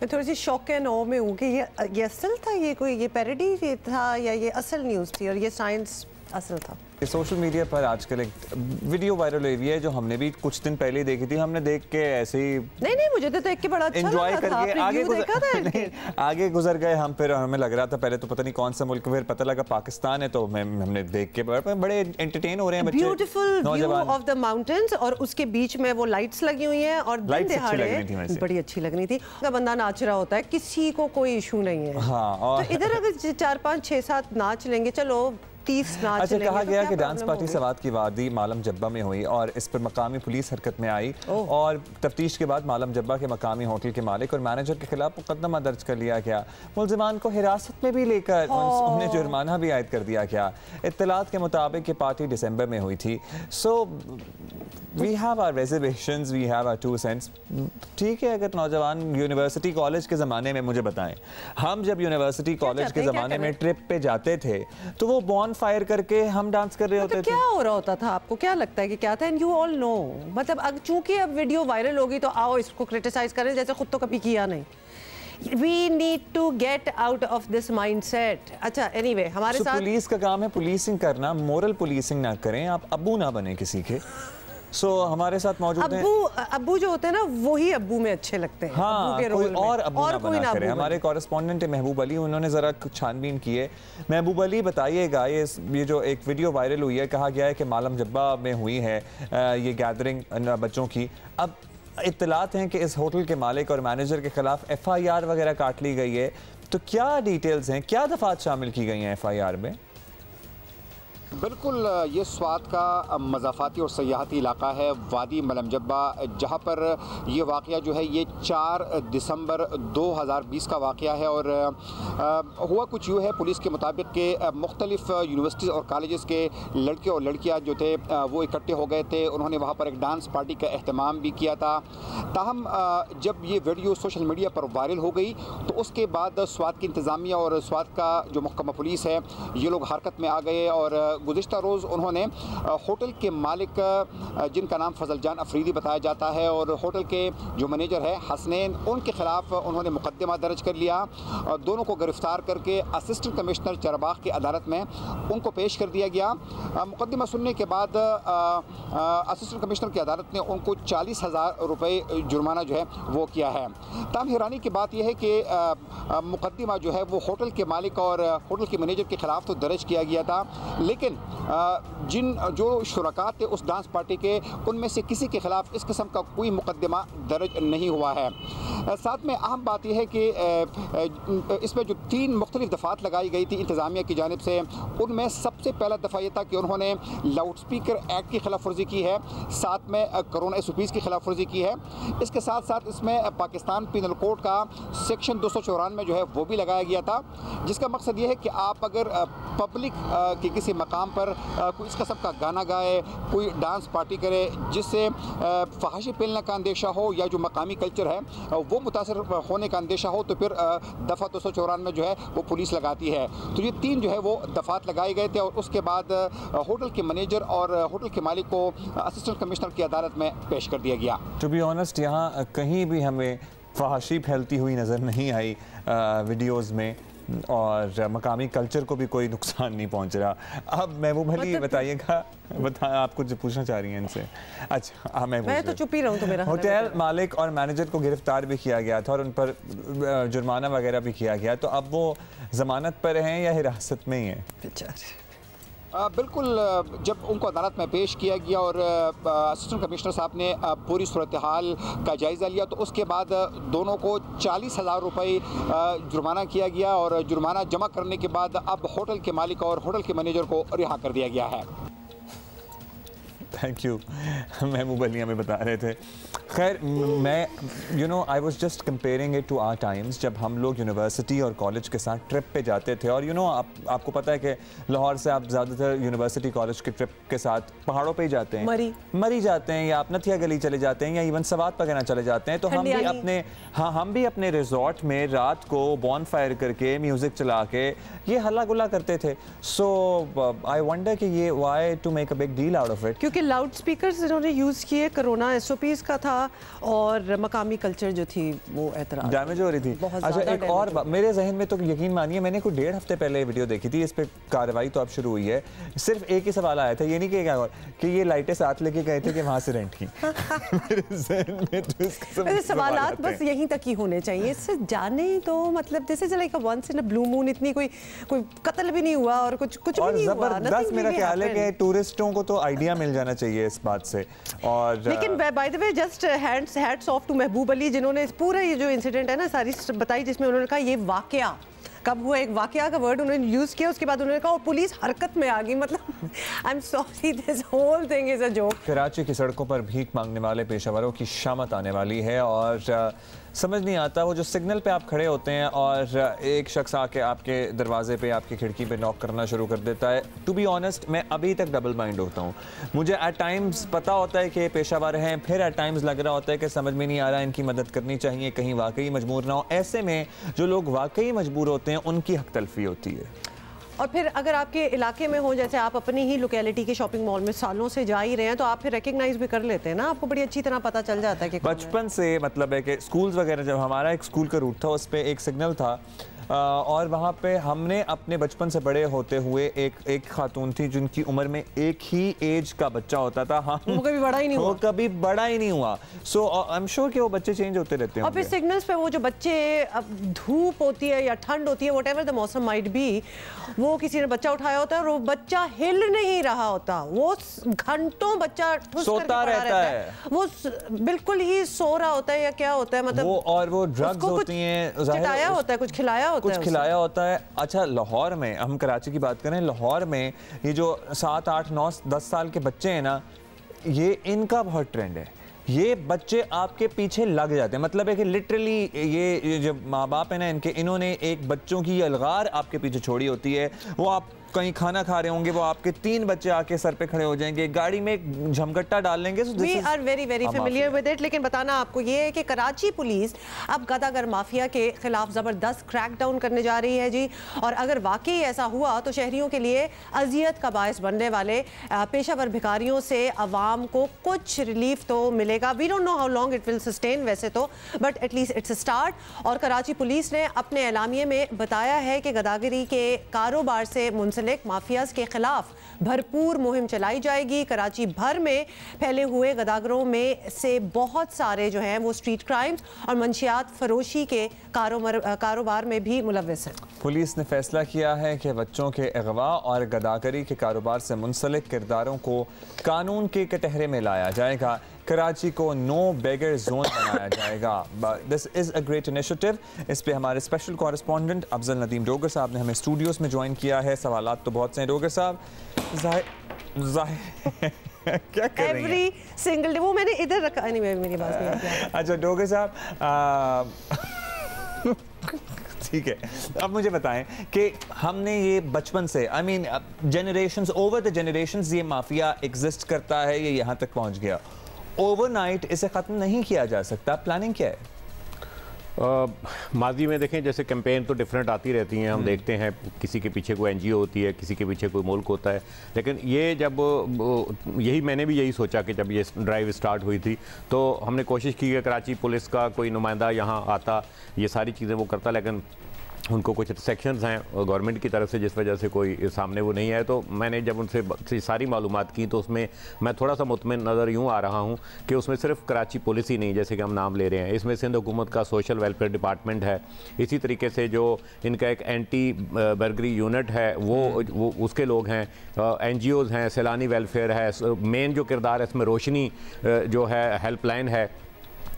S2: मैं थोड़ी सी शॉक एंड ऑ में हूँ कि ये असल था, ये पैरोडी था या ये असल न्यूज़ थी और ये साइंस असल था।
S1: सोशल मीडिया पर आजकल एक वीडियो वायरल हुई है जो हमने भी कुछ दिन पहले देखी थी। हमने देख के ऐसे ही
S2: नहीं मुझे तो देख के बड़ा अच्छा
S1: एंजॉय
S2: लगा था।
S1: करके आगे गुजर गए हम। फिर हमें लग रहा था पहले तो पता नहीं कौन सा मुल्क, फिर पता लगा पाकिस्तान है, तो हमने देख के बड़े एंटरटेन हो रहे हैं बच्चे।
S2: Beautiful view of the mountains और उसके बीच में वो लाइट्स लगी हुई हैं और दिन दिहाड़े बड़ी अच्छी लग रही थी। बंदा नाच रहा होता है, किसी को कोई इशू नहीं है।
S1: हाँ,
S2: तो इधर अगर 4 5 6 7 नाच लेंगे, चलो 30 नाच
S1: अच्छा,
S2: लेंगे।
S1: कहा
S2: तो
S1: गया कि डांस पार्टी सवात की वारदी मालम जब्बा में हुई और इस पर मकामी पुलिस हरकत में आई और तफ्तीश के बाद मालम जब्बा के मकामी होटल के मालिक और मैनेजर के खिलाफ मुकदमा दर्ज कर लिया गया। मुलजिमान को हिरासत में भी लेकर उन्हें जुर्माना भी आयद कर दिया गया। इत्तलात के मुताबिक ये पार्टी दिसंबर में हुई थी। So we have our reservations, we have our 2 cents. ठीक है, अगर नौजवान यूनिवर्सिटी कॉलेज के ज़माने में, मुझे बताएं, हम जब यूनिवर्सिटी कॉलेज के ज़माने में ट्रिप पे जाते थे तो वो बॉन फायर करके हम डांस कर रहे होते थे।
S2: क्या हो रहा होता था? आपको क्या लगता है कि क्या था? एंड यू ऑल नो, मतलब अब चूंकि अब वीडियो वायरल होगी तो आओ इसको क्रिटिसाइज करें जैसे खुद तो कभी किया नहीं। We need to get out of this mindset. अच्छा, anyway, हमारे साथ
S1: पुलिस का काम है पुलिसिंग करना, मोरल पुलिसिंग ना करें। आप अब्बू ना बने किसी के। हमारे साथ मौजूद हैं
S2: अब्बू जो होते हैं ना, वही अब्बू में अच्छे लगते हैं।
S1: हाँ,
S2: अब्बू के
S1: कोई
S2: रोल
S1: और
S2: में।
S1: अब्बू ना बना करे। हमारे कॉरेस्पॉन्डेंट है महबूब अली, उन्होंने ज़रा छानबीन की है। महबूब अली, बताइएगा ये जो एक वीडियो वायरल हुई है, कहा गया है कि मालम जब्बा में हुई है ये गैदरिंग बच्चों की। अब इत्तलात हैं कि इस होटल के मालिक और मैनेजर के खिलाफ FIR वगैरह काट ली गई है, तो क्या डिटेल्स हैं, क्या दफात शामिल की गई हैं FIR में?
S5: बिल्कुल, ये स्वात का मज़ाफ़ाती और सयाहती इलाका है वादी मलम जब्बा, जहाँ पर ये वाक़या जो है ये 4 दिसंबर 2020 का वाक़या है। और हुआ कुछ यूँ है, पुलिस के मुताबिक के मुख्तलिफ़ यूनिवर्सिटीज़ और कॉलेजेस के लड़के और लड़कियाँ जो थे वो इकट्ठे हो गए थे। उन्होंने वहाँ पर एक डांस पार्टी का अहतमाम भी किया था। ताहम जब ये वीडियो सोशल मीडिया पर वायरल हो गई तो उसके बाद स्वात की इंतज़ामिया और स्वात का जो महकमा पुलिस है ये लोग हरकत में आ गए और गुज़िश्ता रोज़ उन्होंने होटल के मालिक, जिनका नाम फजल जान अफरीदी बताया जाता है, और होटल के जो मैनेजर है हसनैन, उनके ख़िलाफ़ उन्होंने मुकदमा दर्ज कर लिया। दोनों को गिरफ़्तार करके असिस्टेंट कमिश्नर चरबाग की अदालत में उनको पेश कर दिया गया। मुकदमा सुनने के बाद असिस्टेंट कमिश्नर की अदालत ने उनको 40,000 रुपये जुर्माना जो है वो किया है। ताम हैरानी की बात यह है कि मुकदमा जो है वो होटल के मालिक और होटल के मैनेजर के ख़िलाफ़ तो दर्ज किया गया था, लेकिन जिन जो शुरका थे उस डांस पार्टी के, उनमें से किसी के खिलाफ इस किस्म का कोई मुकदमा दर्ज नहीं हुआ है। साथ में अहम बात यह है कि इसमें जो 3 मुख्तलिफ दफ़ात लगाई गई थी इंतज़ामिया की जानिब से, उनमें सबसे पहला दफ़ा यह था कि उन्होंने लाउड स्पीकर एक्ट की खिलाफ वर्जी की है, साथ में कोरोना SOPs की खिलाफ वर्जी की है। इसके साथ साथ इसमें पाकिस्तान पीनल कोड का सेक्शन 294 जो है वो भी लगाया गया था, जिसका मकसद ये है कि आप अगर पब्लिक के किसी मकाम पर कोई इस किस्म का गाना गाए, कोई डांस पार्टी करे जिससे फहाशी फैलने का अंदेशा हो या जो मकामी कल्चर है वो मुतासर होने का अंदेशा हो, तो फिर दफ़ा 294 जो है वो पुलिस लगाती है। तो ये 3 जो है वो दफ़ात लगाए गए थे और उसके बाद होटल के मैनेजर और होटल के मालिक को असिस्टेंट कमिश्नर की अदालत में पेश कर दिया गया।
S1: टू बी ऑनेस्ट, यहाँ कहीं भी हमें फहाशी फैलती हुई नज़र नहीं आई वीडियोज़ में, और मकामी कल्चर को भी कोई नुकसान नहीं पहुंच रहा। अब महबूब अली बताइएगा, आप कुछ पूछना चाह रही हैं इनसे? अच्छा, मैं
S2: तो चुप ही रहूं तो मेरा।
S1: होटल मालिक और मैनेजर को गिरफ्तार भी किया गया था और उन पर जुर्माना वगैरह भी किया गया, तो अब वो जमानत पर हैं या हिरासत में ही हैं?
S5: बिल्कुल, जब उनको अदालत में पेश किया गया और असिस्टेंट कमिश्नर साहब ने पूरी सूरत हाल का जायज़ा लिया, तो उसके बाद दोनों को 40,000 रुपये जुर्माना किया गया और जुर्माना जमा करने के बाद अब होटल के मालिक और होटल के मैनेजर को रिहा कर दिया गया है।
S1: थैंक यू, महबूब अली हमें बता रहे थे। खैर, मैं I was just comparing it to our times, जब हम लोग यूनिवर्सिटी और कॉलेज के साथ ट्रिप पे जाते थे। और आपको पता है कि लाहौर से आप ज़्यादातर यूनिवर्सिटी कॉलेज के ट्रिप के साथ पहाड़ों पे ही जाते हैं, मरी जाते हैं, या आप नथिया गली चले जाते हैं, या इवन सवात वगैरह चले जाते हैं। तो हम भी अपने रिजॉर्ट में रात को बॉन फायर करके म्यूज़िक चला के ये हल्ला गुल्ला करते थे। सो आई वंडर कि ये why to make a big deal out of it,
S2: क्योंकि लाउड स्पीकर्स इन्होंने यूज़ किए, कोरोना SOPs का था और मकामी कल्चर जो थी वो एतराज़
S1: डैमेज हो रही थी। अच्छा, एक और मेरे जहन में तो यकीन मानिए, मैंने कोई 1.5 हफ्ते पहले वीडियो देखी थी, इस पे कार्रवाई तो अब शुरू हुई है। सिर्फ एक ही सवाल आया था, ये नहीं कि ये लाइटें साथ लेके गए थे कि वहाँ से रेंट की। मेरे जहन में तो
S2: सवालात बस यहीं तक ही होने चाहिए, इससे जाने तो मतलब जैसे चले का once in a blue moon, इतनी कोई कत्ल भी नहीं हुआ और कुछ भी नहीं हुआ।
S1: जबरदस्त मेरा ख्याल है कि टूरिस्टों को तो आइडिया मिल जाना चाहिए इस बात से। और
S2: लेकिन by the way just hats off to Mahboob Ali, जिन्होंने इस पूरा ये जो इंसिडेंट है ना सारी बताई, जिसमें उन्होंने कहा ये वाकया कब हुआ, एक वाकया का वर्ड उन्होंने यूज़ किया, उसके बाद उन्होंने कहा और पुलिस हरकत में आ गई। मतलब I am sorry, this whole thing is a joke.
S1: Karachi की सड़कों पर भीख मांगने वाले पेशावरों की शामत आने वाली है और समझ नहीं आता, वो जो सिग्नल पे आप खड़े होते हैं और एक शख्स आके आपके दरवाजे पे, आपकी खिड़की पे नॉक करना शुरू कर देता है। टू बी ऑनेस्ट, मैं अभी तक डबल माइंड होता हूँ। मुझे एट टाइम्स पता होता है कि ये पेशावर हैं, फिर एट टाइम्स लग रहा होता है कि समझ में नहीं आ रहा, इनकी मदद करनी चाहिए, कहीं वाकई मजबूर ना हो। ऐसे में जो लोग वाकई मजबूर होते हैं उनकी हक तलफी होती है।
S2: और फिर अगर आपके इलाके में हो, जैसे आप अपनी ही लोकेलिटी के शॉपिंग मॉल में सालों से जा ही रहे हैं, तो आप फिर रिकग्नाइज भी कर लेते हैं ना, आपको बड़ी अच्छी तरह पता चल जाता है कि
S1: बचपन से मतलब है कि स्कूल्स वगैरह, जब हमारा एक स्कूल का रूट था उस पर एक सिग्नल था और वहाँ पे हमने अपने बचपन से बड़े होते हुए एक खातून थी जिनकी उम्र में एक ही एज का बच्चा होता था। हाँ,
S2: वो कभी बड़ा ही नहीं हुआ,
S1: वो कभी बड़ा ही नहीं हुआ। सो आई एम श्योर कि वो बच्चे चेंज होते रहते हैं।
S2: और फिर सिग्नल्स पे वो जो बच्चे, अब धूप होती है या ठंड होती है, व्हाटएवर द मौसम माइट बी, वो किसी ने बच्चा उठाया होता है और वो बच्चा हिल नहीं रहा होता, वो घंटों बच्चा
S1: सोता रहता है,
S2: वो बिल्कुल ही सो रहा होता है या क्या होता है, मतलब
S1: वो, और वो ड्रग्स होती हैं,
S2: चिटाया होता है, कुछ खिलाया
S1: होता है। अच्छा, लाहौर में, हम कराची की बात करें, लाहौर में ये जो 7, 8, 9, 10 साल के बच्चे हैं ना, ये इनका बहुत ट्रेंड है। ये बच्चे आपके पीछे लग जाते हैं, मतलब है कि लिटरली ये जो माँ बाप है ना इनके, इन्होंने एक बच्चों की अलगार आपके पीछे छोड़ी होती है। वो आप कहीं खाना खा रहे होंगे, वो आपके 3 बच्चे आके सर पे खड़े हो जाएंगे, गाड़ी में झमकट्टा डाल लेंगे।
S2: We are very very familiar with it. लेकिन बताना आपको ये है कि कराची पुलिस अब गदागर माफिया के खिलाफ जबरदस्त क्रैकडाउन करने जा रही है जी। और अगर वाकई ऐसा हुआ तो शहरियों के लिए अजियत का बायस बनने वाले पेशावर भिखारियों से अवाम को कुछ रिलीफ तो मिलेगा। We don't know how long it will sustain वैसे तो, but at least it's a start. और कराची पुलिस ने अपने एलामिये में बताया है कि गदागरी के कारोबार से मुंसलिक मुंसलिक माफियाज के खिलाफ भरपूर मुहिम चलाई जाएगी। कराची भर में फैले हुए गदागरों में से बहुत सारे जो हैं वो स्ट्रीट क्राइम्स और मंशियात फरोशी के कारोबार में भी मुलव्वस हैं।
S1: पुलिस ने फैसला किया है कि बच्चों के अगवा और गदागरी के कारोबार से मुंसलिक किरदारों को कानून के कटहरे में लाया जाएगा। कराची को नो बेगर जोन बनाया जाएगा। This is a great initiative. इस पे हमारे स्पेशल कॉरेस्पॉन्डेंट अफजल नदीम डोगर साहब ने हमें स्टूडियोज में ज्वाइन किया है। सवालात तो बहुत से हैं डोगर साहब। क्या कर रही हैं?
S2: एवरी सिंगल वो मैंने इधर रखा नहीं, मेरी बात नहीं।
S1: अच्छा डोगर साहब ठीक है, अब मुझे बताएं कि हमने ये बचपन से I mean generations over the generations ये माफिया एग्जिस्ट करता है, ये यहाँ तक पहुँच गया। ओवरनाइट इसे ख़त्म नहीं किया जा सकता, प्लानिंग क्या है?
S6: माजी में देखें जैसे कैंपेन तो डिफरेंट आती रहती हैं, हम देखते हैं किसी के पीछे कोई एनजीओ होती है, किसी के पीछे कोई मुल्क होता है। लेकिन ये जब मैंने भी यही सोचा कि जब ये ड्राइव स्टार्ट हुई थी तो हमने कोशिश की कि कराची पुलिस का कोई नुमाइंदा यहाँ आता, ये सारी चीज़ें वो करता, लेकिन उनको कुछ सेक्शंस हैं गवर्नमेंट की तरफ से जिस वजह से कोई सामने वो नहीं आए। तो मैंने जब उनसे सारी मालूमात की तो उसमें मैं थोड़ा सा मुतमिन नज़र यूँ आ रहा हूँ कि उसमें सिर्फ कराची पुलिस ही नहीं, जैसे कि हम नाम ले रहे हैं, इसमें सिंध हुकूमत का सोशल वेलफेयर डिपार्टमेंट है, इसी तरीके से जो इनका एक एंटी बर्गरी यूनिट है वो उसके लोग हैं, NGOs हैं, सैलानी वेलफेयर है, मेन जो किरदार है इसमें रोशनी जो है हेल्पलाइन है,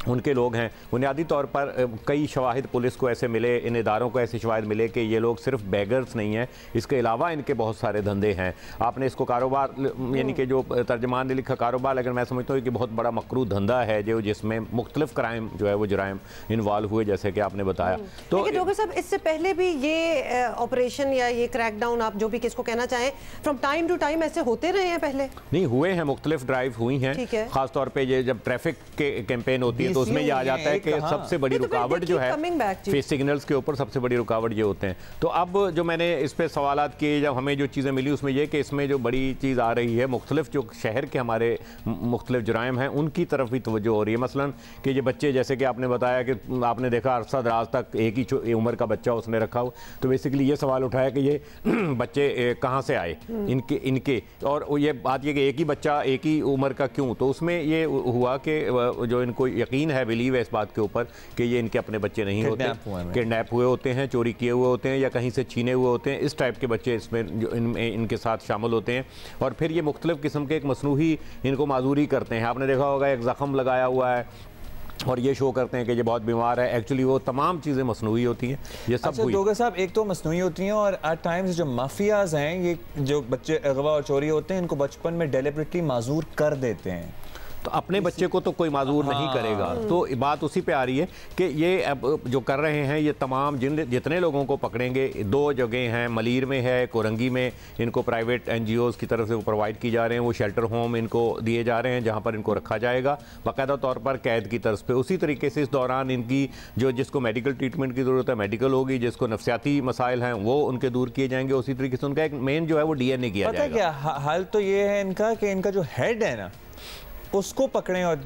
S6: उनके लोग हैं। बुनियादी तौर पर कई शवाहिद पुलिस को ऐसे मिले, इन इदारों को ऐसे शवाहिद मिले कि ये लोग सिर्फ बेगर्स नहीं हैं, इसके अलावा इनके बहुत सारे धंधे हैं। आपने इसको कारोबार यानी कि जो तर्जमान ने लिखा कारोबार, लेकिन मैं समझता हूँ कि बहुत बड़ा मकरू धंधा है जो जिसमें मुख्तलिफ क्राइम जो है वो जराइम इन्वॉल्व हुए, जैसे कि आपने बताया। तो
S2: डॉक्टर साहब इससे पहले भी ये ऑपरेशन या ये क्रैकडाउन, आप जो भी किसको कहना चाहें, फ्रॉम टाइम टू टाइम ऐसे होते रहे हैं? पहले नहीं
S6: हुए हैं, मुख्तलिफ ड्राइव हुई हैं, खासतौर पर ये जब ट्रैफिक के कैंपेन होती है तो उसमें ये आ जाता है कि सबसे बड़ी रुकावट जो है फेस सिग्नल्स के ऊपर सबसे बड़ी रुकावट ये होते हैं। तो अब जो मैंने इस पे सवालात किए, जब हमें जो चीज़ें मिली उसमें ये कि इसमें जो बड़ी चीज़ आ रही है, मुख्तलिफ जो शहर के हमारे मुख्तलिफ जराइम हैं उनकी तरफ भी तवज्जो हो रही है। मसलन कि ये बच्चे, जैसे कि आपने बताया कि आपने देखा अरसा दराज तक एक ही उम्र का बच्चा उसने रखा हो, तो बेसिकली ये सवाल उठाया कि ये बच्चे कहाँ से आए इनके और ये बात ये कि एक ही बच्चा एक ही उम्र का क्यों। तो उसमें ये हुआ कि जो इनको यकीन है, बिलीव है इस बात के ऊपर कि ये इनके अपने बच्चे नहीं होते, किडनैप हुए होते हैं, चोरी किए हुए होते हैं या कहीं से छीने हुए होते हैं, इस टाइप के बच्चे इसमें जो इनके साथ शामिल होते हैं। और फिर ये मुख्तलिफ किस्म के एक मसनूही इनको माजूरी करते हैं। आपने देखा होगा एक ज़ख्म लगाया हुआ है और ये शो करते हैं कि ये बहुत बीमार है, एक्चुअली वो तमाम चीज़ें मसनूई होती हैं। ये सब
S1: अच्छा डोगर साहब, एक तो मसनूई होती हैं और एट टाइम्स जो माफियाज हैं, ये जो बच्चे अगवा और चोरी होते हैं, इनको बचपन में डेलिबरेटली माजूर कर देते हैं।
S6: तो अपने बच्चे को तो कोई माजूर नहीं करेगा। तो बात उसी पे आ रही है कि ये अब जो कर रहे हैं ये तमाम जितने लोगों को पकड़ेंगे, दो जगह हैं, मलीर में है, कोरंगी में, इनको प्राइवेट NGOs की तरफ से वो प्रोवाइड की जा रहे हैं, वो शेल्टर होम इनको दिए जा रहे हैं जहाँ पर इनको रखा जाएगा बाकायदा तौर पर कैद की तर्ज पे। उसी तरीके से इस दौरान इनकी जिसको मेडिकल ट्रीटमेंट की ज़रूरत है मेडिकल होगी, जिसको नफ्सियाती मसाइल हैं वो उनके दूर किए जाएंगे। उसी तरीके से उनका एक मेन जो है वो DNA किया जाएगा।
S1: क्या हाल तो ये है इनका कि इनका जो हेड है ना उसको पकड़ें और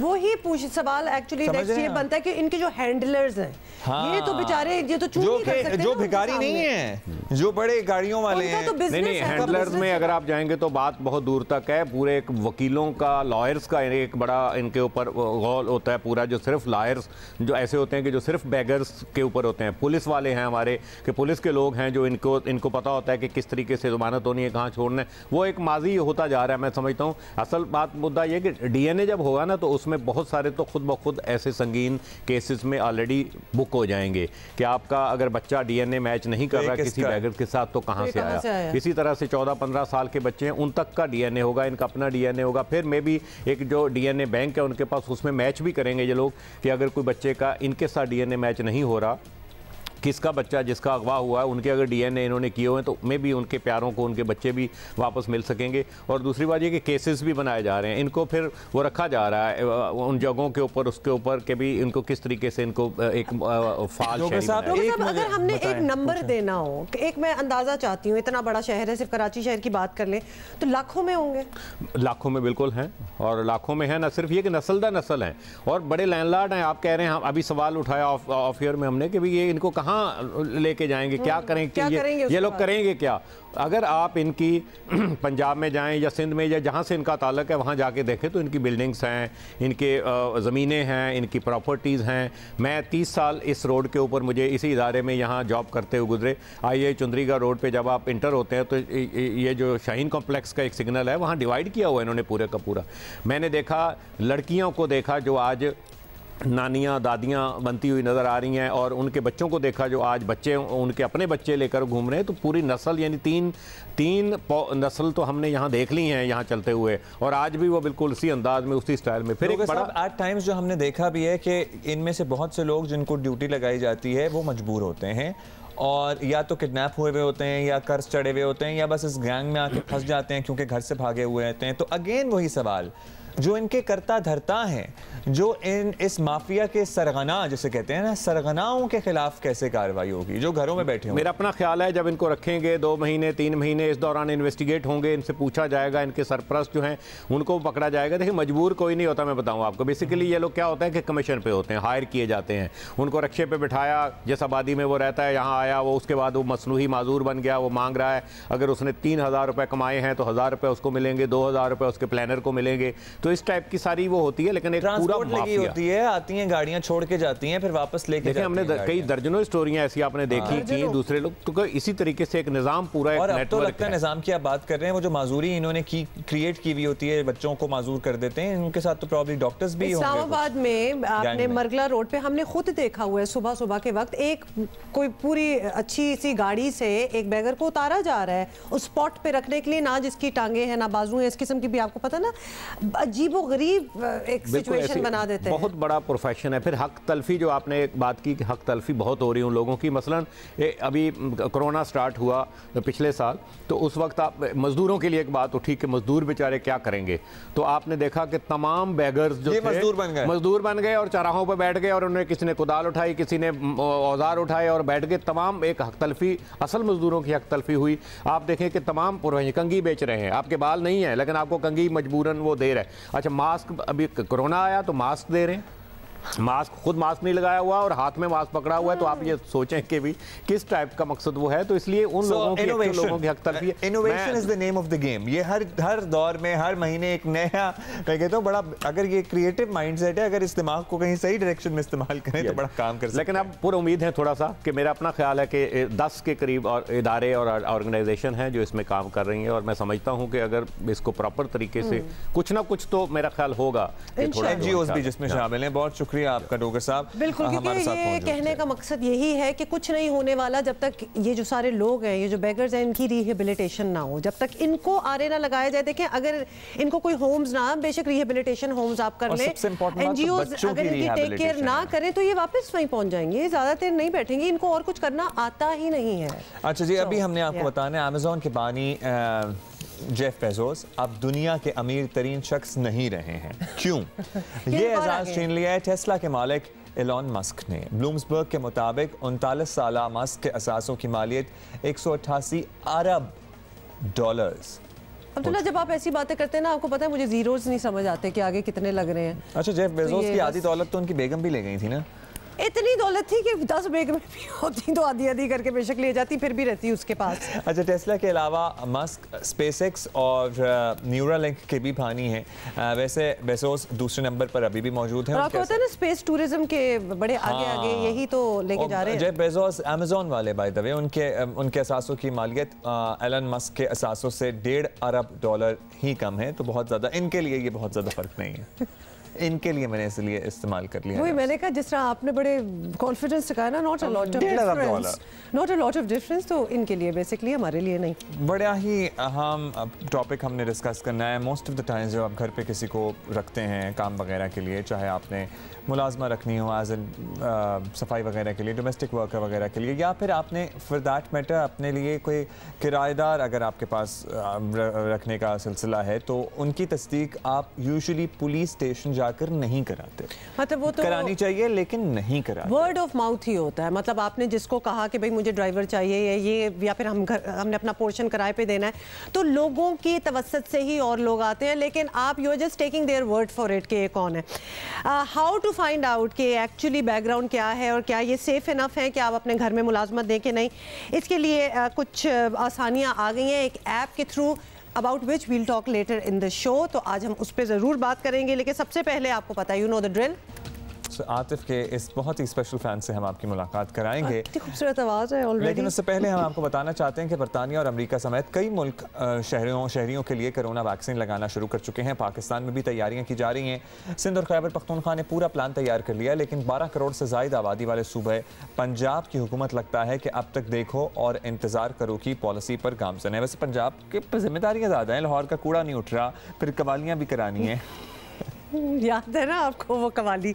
S2: वो ही सवाल एक्चुअली नेक्स्ट ये बनता है कि इनके जो हैंडलर्स हैं,
S1: हाँ,
S2: ये तो बेचारे ये तो चूक कर सकते
S1: जो भिखारी नहीं है, जो बड़े गाड़ियों वाले हैं।
S2: तो
S6: नहीं हैंडलर्स में अगर आप जाएंगे तो बात बहुत दूर तक है। पूरे एक वकीलों का, लॉयर्स का एक बड़ा इनके ऊपर गौल होता है पूरा, जो सिर्फ लॉयर्स जो ऐसे होते हैं कि जो सिर्फ बेगर्स के ऊपर होते हैं। पुलिस वाले हैं हमारे कि पुलिस के लोग हैं जो इनको पता होता है कि किस तरीके से जमानत होनी है, कहाँ छोड़ना है। वो एक माजी होता जा रहा है। मैं समझता हूँ असल बात मुद्दा ये कि DNA जब होगा ना तो उसमें बहुत सारे तो खुद ब खुद ऐसे संगीन केसेस में ऑलरेडी बुक हो जाएंगे कि आपका अगर बच्चा DNA मैच नहीं कर रहा किसी बैगर के साथ तो कहां से आया। इसी तरह से 14-15 साल के बच्चे हैं, उन तक का DNA होगा, इनका अपना DNA होगा। फिर मे भी एक जो DNA बैंक है उनके पास, उसमें मैच भी करेंगे ये लोग कि अगर कोई बच्चे का इनके साथ DNA मैच नहीं हो रहा, किसका बच्चा जिसका अगवा हुआ है, उनके अगर DNA इन्होंने किए हुए हैं तो मे भी उनके प्यारों को उनके बच्चे भी वापस मिल सकेंगे। और दूसरी बात ये कि केसेस भी बनाए जा रहे हैं, इनको फिर वो रखा जा रहा है उन जगहों के ऊपर, उसके ऊपर के भी इनको किस तरीके से इनको एक फाल
S2: अगर हमने एक नंबर देना हो, एक मैं अंदाजा चाहती हूँ, इतना बड़ा शहर है, सिर्फ कराची शहर की बात कर लें तो लाखों में होंगे।
S6: लाखों में बिल्कुल हैं, और लाखों में है। ना सिर्फ ये कि नस्ल दर नस्ल हैं और बड़े लैंडलॉर्ड हैं। आप कह रहे हैं, हम अभी सवाल उठाया ऑफ ईयर में हमने कि भाई ये इनको कहाँ लेके जाएंगे, क्या करेंगे,
S2: क्या करेंगे
S6: ये लोग करेंगे क्या? अगर आप इनकी पंजाब में जाएं या सिंध में या जहाँ से इनका ताल्लुक है वहाँ जाके देखें तो इनकी बिल्डिंग्स हैं, इनके ज़मीनें हैं, इनकी प्रॉपर्टीज़ हैं। मैं 30 साल इस रोड के ऊपर, मुझे इसी इदारे में यहाँ जॉब करते हुए गुजरे। IIA चुंद्रीगढ़ रोड पे जब आप इंटर होते हैं तो ये जो शाहीन कॉम्प्लेक्स का एक सिग्नल है वहाँ डिवाइड किया हुआ है इन्होंने पूरे का पूरा। मैंने देखा, लड़कियों को देखा जो आज नानियाँ दादियाँ बनती हुई नज़र आ रही हैं, और उनके बच्चों को देखा जो आज बच्चे उनके अपने बच्चे लेकर घूम रहे हैं। तो पूरी नस्ल, यानी तीन नस्ल तो हमने यहाँ देख ली हैं यहाँ चलते हुए, और आज भी वो बिल्कुल उसी अंदाज में, उसी स्टाइल में। फिर एक बड़ा
S1: एट टाइम्स जो हमने देखा भी है कि इनमें से बहुत से लोग जिनको ड्यूटी लगाई जाती है वो मजबूर होते हैं, और या तो किडनैप हुए हुए होते हैं, या कर्ज चढ़े हुए होते हैं, या बस इस गैंग में आके फंस जाते हैं क्योंकि घर से भागे हुए रहते हैं। तो अगेन वही सवाल, जो इनके करता धरता हैं, जो इस माफिया के सरगना जिसे कहते हैं ना, सरगनाओं के खिलाफ कैसे कार्रवाई होगी जो घरों में बैठे होंगे?
S6: मेरा अपना ख्याल है जब इनको रखेंगे 2 महीने 3 महीने, इस दौरान इन्वेस्टिगेट होंगे, इनसे पूछा जाएगा, इनके सरपरस्त जो हैं उनको पकड़ा जाएगा। देखिए मजबूर कोई नहीं होता, मैं बताऊं आपको। बेसिकली ये लोग क्या होता है कि कमीशन पे होते हैं, हायर किए जाते हैं, उनको रक्शे पे बिठाया, जिस आबादी में वो रहता है यहाँ आया, वो उसके बाद वो मसनूही माजूर बन गया, वो मांग रहा है। अगर उसने 3000 रुपये कमाए हैं तो 1000 रुपये उसको मिलेंगे, 2000 रुपये उसके प्लानर को मिलेंगे। तो इस टाइप की सारी वो होती है, लेकिन एक पूरा माफिया
S1: होती है, आती हैं गाड़ियां छोड़ के जाती हैं, फिर वापस लेके जाती हैं।
S6: हमने कई दर्जनों स्टोरियां ऐसी आपने देखी कि दूसरे लोग तो इसी तरीके से एक निजाम पूरा एक नेटवर्क है।
S1: तो लगता है निजाम की आप बात कर रहे हैं, वो जो माजूरी इन्होंने क्रिएट की हुई होती है, बच्चों को माजूर कर देते हैं, उनके साथ तो प्रॉब्ली डॉक्टर्स भी होंगे।
S2: इस्लामाबाद में आपने मरगला रोड पे हमने खुद देखा हुआ है, सुबह सुबह के वक्त एक कोई पूरी अच्छी सी गाड़ी से एक बैगर को उतारा जा रहा है उस स्पॉट पे रखने के लिए, ना जिसकी टांगे हैं ना बाजू हैं, इस किस्म की भी आपको पता ना, अजीबो गरीब एक सिचुएशन बना देते हैं।
S6: बहुत बड़ा प्रोफेशन है। फिर हक तलफी, जो आपने एक बात की कि हक तलफी बहुत हो रही है उन लोगों की। मसलन अभी कोरोना स्टार्ट हुआ पिछले साल, तो उस वक्त आप मजदूरों के लिए एक बात उठी कि मजदूर बेचारे क्या करेंगे। तो आपने देखा कि तमाम बैगर्स जो मजदूर बन गए और चौराहों पर बैठ गए, और उन्होंने किसी ने कुदाल उठाई, किसी ने औजार उठाए और बैठ गए। तमाम एक हक तलफी, असल मजदूरों की हक तलफी हुई। आप देखें कि तमाम कंघी बेच रहे हैं, आपके बाल नहीं है लेकिन आपको कंघी मजबूरन वो दे रहे हैं। अच्छा, मास्क, अभी कोरोना आया तो मास्क दे रहे हैं, मास्क खुद मास्क नहीं लगाया हुआ और हाथ में मास्क पकड़ा हुआ है। तो आप ये सोचें कि भी किस टाइप का मकसद वो है। तो इसलिए उन लोगों की हक तलफी,
S1: innovation is the name of the game. ये हर दौर में हर महीने एक नया, मैं कहता हूँ बड़ा, अगर ये क्रिएटिव माइंडसेट है, अगर इस दिमाग को कहीं सही डायरेक्शन में इस्तेमाल करें तो बड़ा काम कर सकते हैं।
S6: लेकिन अब पूरी उम्मीद है थोड़ा सा कि मेरा अपना ख्याल है कि 10 के करीब और इदारे और ऑर्गेनाइजेशन हैं जो इसमें काम कर रही हैं, और मैं समझता हूँ कि अगर इसको प्रॉपर तरीके से कुछ ना कुछ तो मेरा ख्याल होगा।
S1: NGOs भी जिसमें शामिल हैं। बहुत शुक्रिया आपका डोगर साहब।
S2: बिल्कुल, क्योंकि ये कहने का मकसद यही है कि कुछ नहीं होने वाला जब तक ये जो सारे लोग हैं, ये जो बेगर्स हैं, इनकी रिहेबिलिटेशन ना हो, जब तक इनको आरे ना लगाया जाए। देखें, अगर इनको कोई होम्स ना, बेशक रिहेबिलिटेशन होम्स आप कर लें, NGOs अगर इनकी टेक केयर ना करें तो ये वापस वहीं पहुंच जाएंगे, ज्यादा देर नहीं बैठेंगे, इनको और कुछ करना आता ही नहीं है।
S1: अच्छा जी, अभी हमने आपको बताना है, अमेज़न के बानी जेफ बेजोस अब दुनिया के अमीर तरीन शख्स नहीं रहे हैं। क्यों? ये एजाज छीन लिया है टेस्ला के मालिक एलॉन मस्क ने। ब्लूम्सबर्ग के मुताबिक 39 साला मस्क के असासों की मालियत 188 अरब डॉलर्स।
S2: अब्दुल्ला, जब आप ऐसी बातें करते हैं ना, आपको पता है मुझे जीरोस नहीं समझ आते कि आगे कितने लग रहे हैं।
S1: अच्छा, जेफ बेजोस की आधी दौलत तो उनकी बेगम भी ले गई थी ना?
S2: इतनी दौलत थी कि 10 बेगमें भी होती तो आधी आधी करके बेशक ले जाती, फिर भी रहती उसके पास।
S1: अच्छा, टेस्ला के अलावा मस्क स्पेसएक्स और न्यूरालिंक के भी बानी हैं। वैसे बेजोस दूसरे नंबर पर अभी भी मौजूद हैं।
S2: और आपको पता है ना, स्पेस टूरिज्म के बड़े आगे आगे यही तो लेके जा रहे हैं।
S1: जेफ बेजोस अमेज़न वाले बाय द वे, उनके असासों की मालियत एलन मस्क के असासों से $1.5 अरब ही कम है। तो बहुत ज़्यादा इनके लिए ये बहुत ज़्यादा फर्क नहीं है। इनके लिए मैंने इसलिए इस्तेमाल कर लिया।
S2: वही मैंने कहा, जिस तरह आपने बड़े कॉन्फिडेंस से कहा ना, not a lot of difference, तो इनके लिए बेसिकली, हमारे लिए नहीं।
S1: बड़ा ही अहम टॉपिक हमने डिस्कस करना है। मोस्ट ऑफ द टाइम्स जब आप घर पे किसी को रखते हैं काम वगैरह के लिए, चाहे आपने मुलाजमा रखनी हो एज एन सफाई वगैरह के लिए, डोमेस्टिक वर्कर वगैरह के लिए, या फिर आपने फॉर दैट मैटर अपने लिए कोई किराएदार अगर आपके पास रखने का सिलसिला है, तो उनकी तस्दीक आप यूजुअली पुलिस स्टेशन जाकर नहीं कराते।
S2: मतलब वो तो
S1: करानी चाहिए लेकिन नहीं नहीं कराते।
S2: वर्ड ऑफ माउथ ही होता है, मतलब आपने जिसको कहा कि भाई मुझे ड्राइवर चाहिए या फिर हमने अपना पोर्शन किराए पे देना है, तो लोगों की तवस्सुत से ही और लोग आते हैं, लेकिन आप you are just taking their word for it कि ये कौन है। हाउ टू फाइंड आउट कि एक्चुअली बैकग्राउंड क्या है और क्या ये सेफ इनफ है कि आप अपने घर में मुलाजमत दें कि नहीं। इसके लिए कुछ आसानियाँ आ गई हैं एक ऐप के थ्रू, about which we'll talk later in the show, तो आज हम उस पर ज़रूर बात करेंगे। लेकिन सबसे पहले आपको पता है, you know the drill,
S1: Atif के इस बहुत ही स्पेशल फैन से हम आपकी मुलाकात कराएंगे।
S2: खूबसूरत आवाज़ है ऑलरेडी।
S1: लेकिन उससे पहले हम आपको बताना चाहते हैं कि बरतानिया और अमेरिका समेत कई मुल्क शहरियों के लिए कोरोना वैक्सीन लगाना शुरू कर चुके हैं। पाकिस्तान में भी तैयारियां की जा रही हैं। सिंध और खैबर पख्तूनख्वा ने पूरा प्लान तैयार कर लिया, लेकिन 12 करोड़ से ज़ायद आबादी वाले सूबे पंजाब की हुकूमत लगता है कि अब तक देखो और इंतज़ार करो की पॉलिसी पर गामजन है। वैसे पंजाब के जिम्मेदारियाँ ज़्यादा हैं, लाहौर का कूड़ा नहीं उठ रहा, फिर कवालियाँ भी करानी हैं।
S2: याद है ना आपको वो कवाली,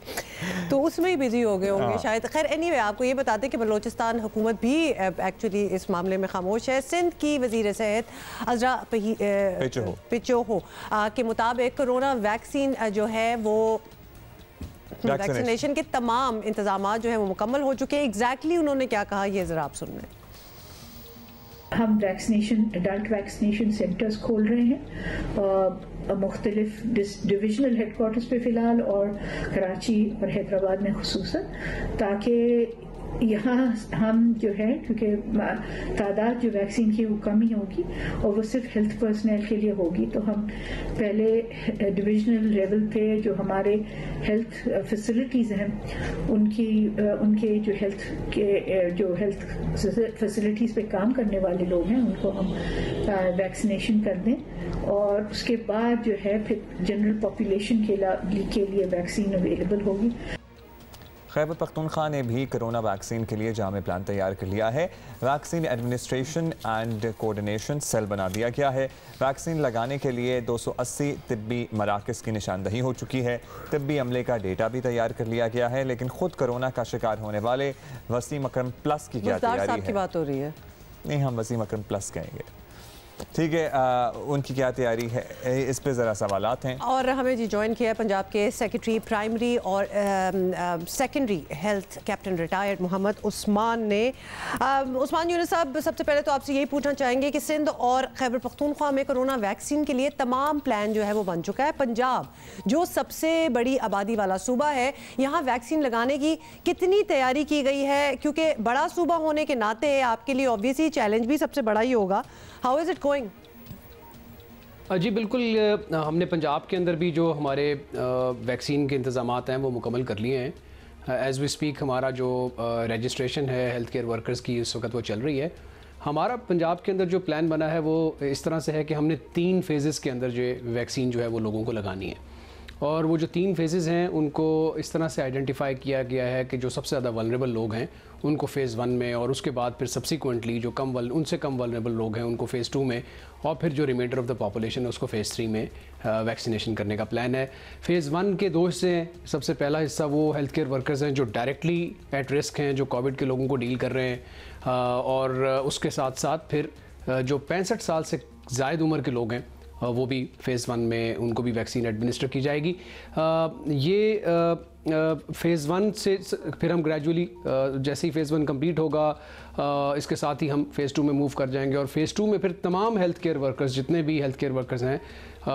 S2: तो उसमें ही बिजी हो गए होंगे शायद। खैर एनीवे, आपको ये बताते कि बलोचिस्तान हुकूमत भी एक्चुअली इस मामले में खामोश है। सिंध की वज़ीर सेहत अज़रा पिचोहो के मुताबिक कोरोना वैक्सीन जो है वो वैक्सीनेशन के तमाम इंतजाम जो है वो मुकम्मल हो चुके हैं। एग्जैक्टली उन्होंने क्या कहा, ये ज़रा आप सुन लें।
S7: हम एडल्ट वैक्सीनेशन सेंटर्स खोल रहे हैं मुख्तलिफ डिविजनल हेडक्वार्टर्स पे फ़िलहाल, और कराची और हैदराबाद में खुसूसन, ताकि यहाँ हम जो है, क्योंकि तादाद जो वैक्सीन की वो कम ही होगी और वो सिर्फ हेल्थ पर्सनल के लिए होगी, तो हम पहले डिविजनल लेवल पे जो हमारे हेल्थ फैसिलिटीज़ हैं उनके जो हेल्थ फैसिलिटीज़ पे काम करने वाले लोग हैं उनको हम वैक्सीनेशन कर दें, और उसके बाद जो है फिर जनरल पॉपुलेशन के लिए वैक्सीन अवेलेबल होगी।
S1: खैबर पख्तूनख्वा ने भी कोरोना वैक्सीन के लिए जामे प्लान तैयार कर लिया है। Vaccine administration and coordination cell बना दिया गया है। वैक्सीन लगाने के लिए 280 तिब्बी मराकज़ की निशानदही हो चुकी है। तिब्बी अमले का डेटा भी तैयार कर लिया गया है। लेकिन खुद कोरोना का शिकार होने वाले वसीम अकरम प्लस की क्या तैयारी है?
S2: की बात हो रही है।
S1: नहीं, हम वसीम अकरम प्लस कहेंगे, ठीक है। उनकी क्या तैयारी है, इस पे ज़रा सवालात हैं।
S2: और हमें जी ज्वाइन किया है पंजाब के सेक्रेटरी प्राइमरी और secondary health captain retired Mohammad Usman ने। उस्मान यूनुस साहब, सबसे पहले तो आपसे यही पूछना चाहेंगे कि सिंध और खैबर पख्तूनख्वा में कोरोना वैक्सीन के लिए तमाम प्लान जो है वो बन चुका है। पंजाब जो सबसे बड़ी आबादी वाला सूबा है, यहाँ वैक्सीन लगाने की कितनी तैयारी की गई है? क्योंकि बड़ा सूबा होने के नाते आपके लिए ऑब्वियसली चैलेंज भी सबसे बड़ा ही होगा। How is it going?
S8: जी बिल्कुल, हमने पंजाब के अंदर भी जो हमारे वैक्सीन के इंतज़ामात हैं वो मुकम्मल कर लिए हैं। एज़ वी स्पीक हमारा जो रजिस्ट्रेशन है हेल्थ केयर वर्कर्स की इस वक्त वो चल रही है। हमारा पंजाब के अंदर जो प्लान बना है वो इस तरह से है कि हमने 3 फेजेस के अंदर जो वैक्सीन जो है वो लोगों को लगानी है, और वो जो 3 फेजेस हैं उनको इस तरह से आइडेंटिफाई किया गया है कि जो सबसे ज़्यादा वल्नरेबल लोग हैं उनको फ़ेज़ 1 में, और उसके बाद फिर सब्सिक्वेंटली जो उनसे कम वल्नरेबल लोग हैं उनको फ़ेज़ 2 में, और फिर जो रिमाइंडर ऑफ द पॉपुलेशन है उसको फ़ेज़ 3 में वैक्सीनेशन करने का प्लान है। फ़ेज़ 1 के 2 हिस्से हैं। सबसे पहला हिस्सा वो हेल्थ केयर वर्कर्स हैं जो डायरेक्टली एट रिस्क हैं, जो कोविड के लोगों को डील कर रहे हैं, और उसके साथ साथ फिर जो 65 साल से ज़ायद उम्र के लोग हैं वो भी फ़ेज़ 1 में उनको भी वैक्सीन एडमिनिस्टर की जाएगी। फ़ेज़ 1 से फिर हम ग्रेजुअली जैसे ही फ़ेज़ 1 कंप्लीट होगा इसके साथ ही हम फ़ेज़ 2 में मूव कर जाएंगे, और फ़ेज़ 2 में फिर तमाम हेल्थ केयर वर्कर्स, जितने भी हेल्थ केयर वर्कर्स हैं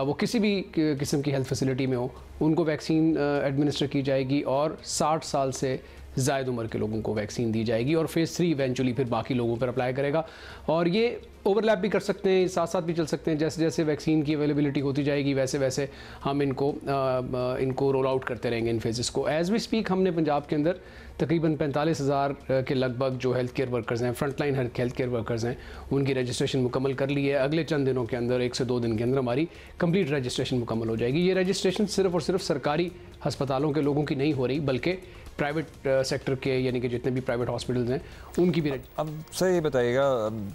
S8: वो किसी भी किस्म की हेल्थ फैसिलिटी में हो, उनको वैक्सीन एडमिनिस्टर की जाएगी, और 60 साल से ज़ायद उम्र के लोगों को वैक्सीन दी जाएगी, और फ़ेज़ 3 इवेंचुअली फिर बाकी लोगों पर अप्लाई करेगा। और ये ओवरलैप भी कर सकते हैं, साथ साथ भी चल सकते हैं। जैसे जैसे वैक्सीन की अवेलेबिलिटी होती जाएगी वैसे वैसे हम इनको रोल आउट करते रहेंगे इन फेजेस को। एज़ वी स्पीक हमने पंजाब के अंदर तकरीबन 45,000 के लगभग जो हेल्थ केयर वर्कर्स हैं, फ्रंटलाइन हेल्थ केयर वर्कर्स हैं, उनकी रजिस्ट्रेशन मुकम्मल कर ली है। अगले चंद दिनों के अंदर 1 से 2 दिन के अंदर हमारी कंप्लीट रजिस्ट्रेशन मुकम्मल हो जाएगी। ये रजिस्ट्रेशन सिर्फ और सिर्फ सरकारी हस्पतालों के लोगों की नहीं हो रही, बल्कि प्राइवेट सेक्टर के, यानी कि जितने भी प्राइवेट हॉस्पिटल्स हैं उनकी भी। अब
S1: सर ये बताइएगा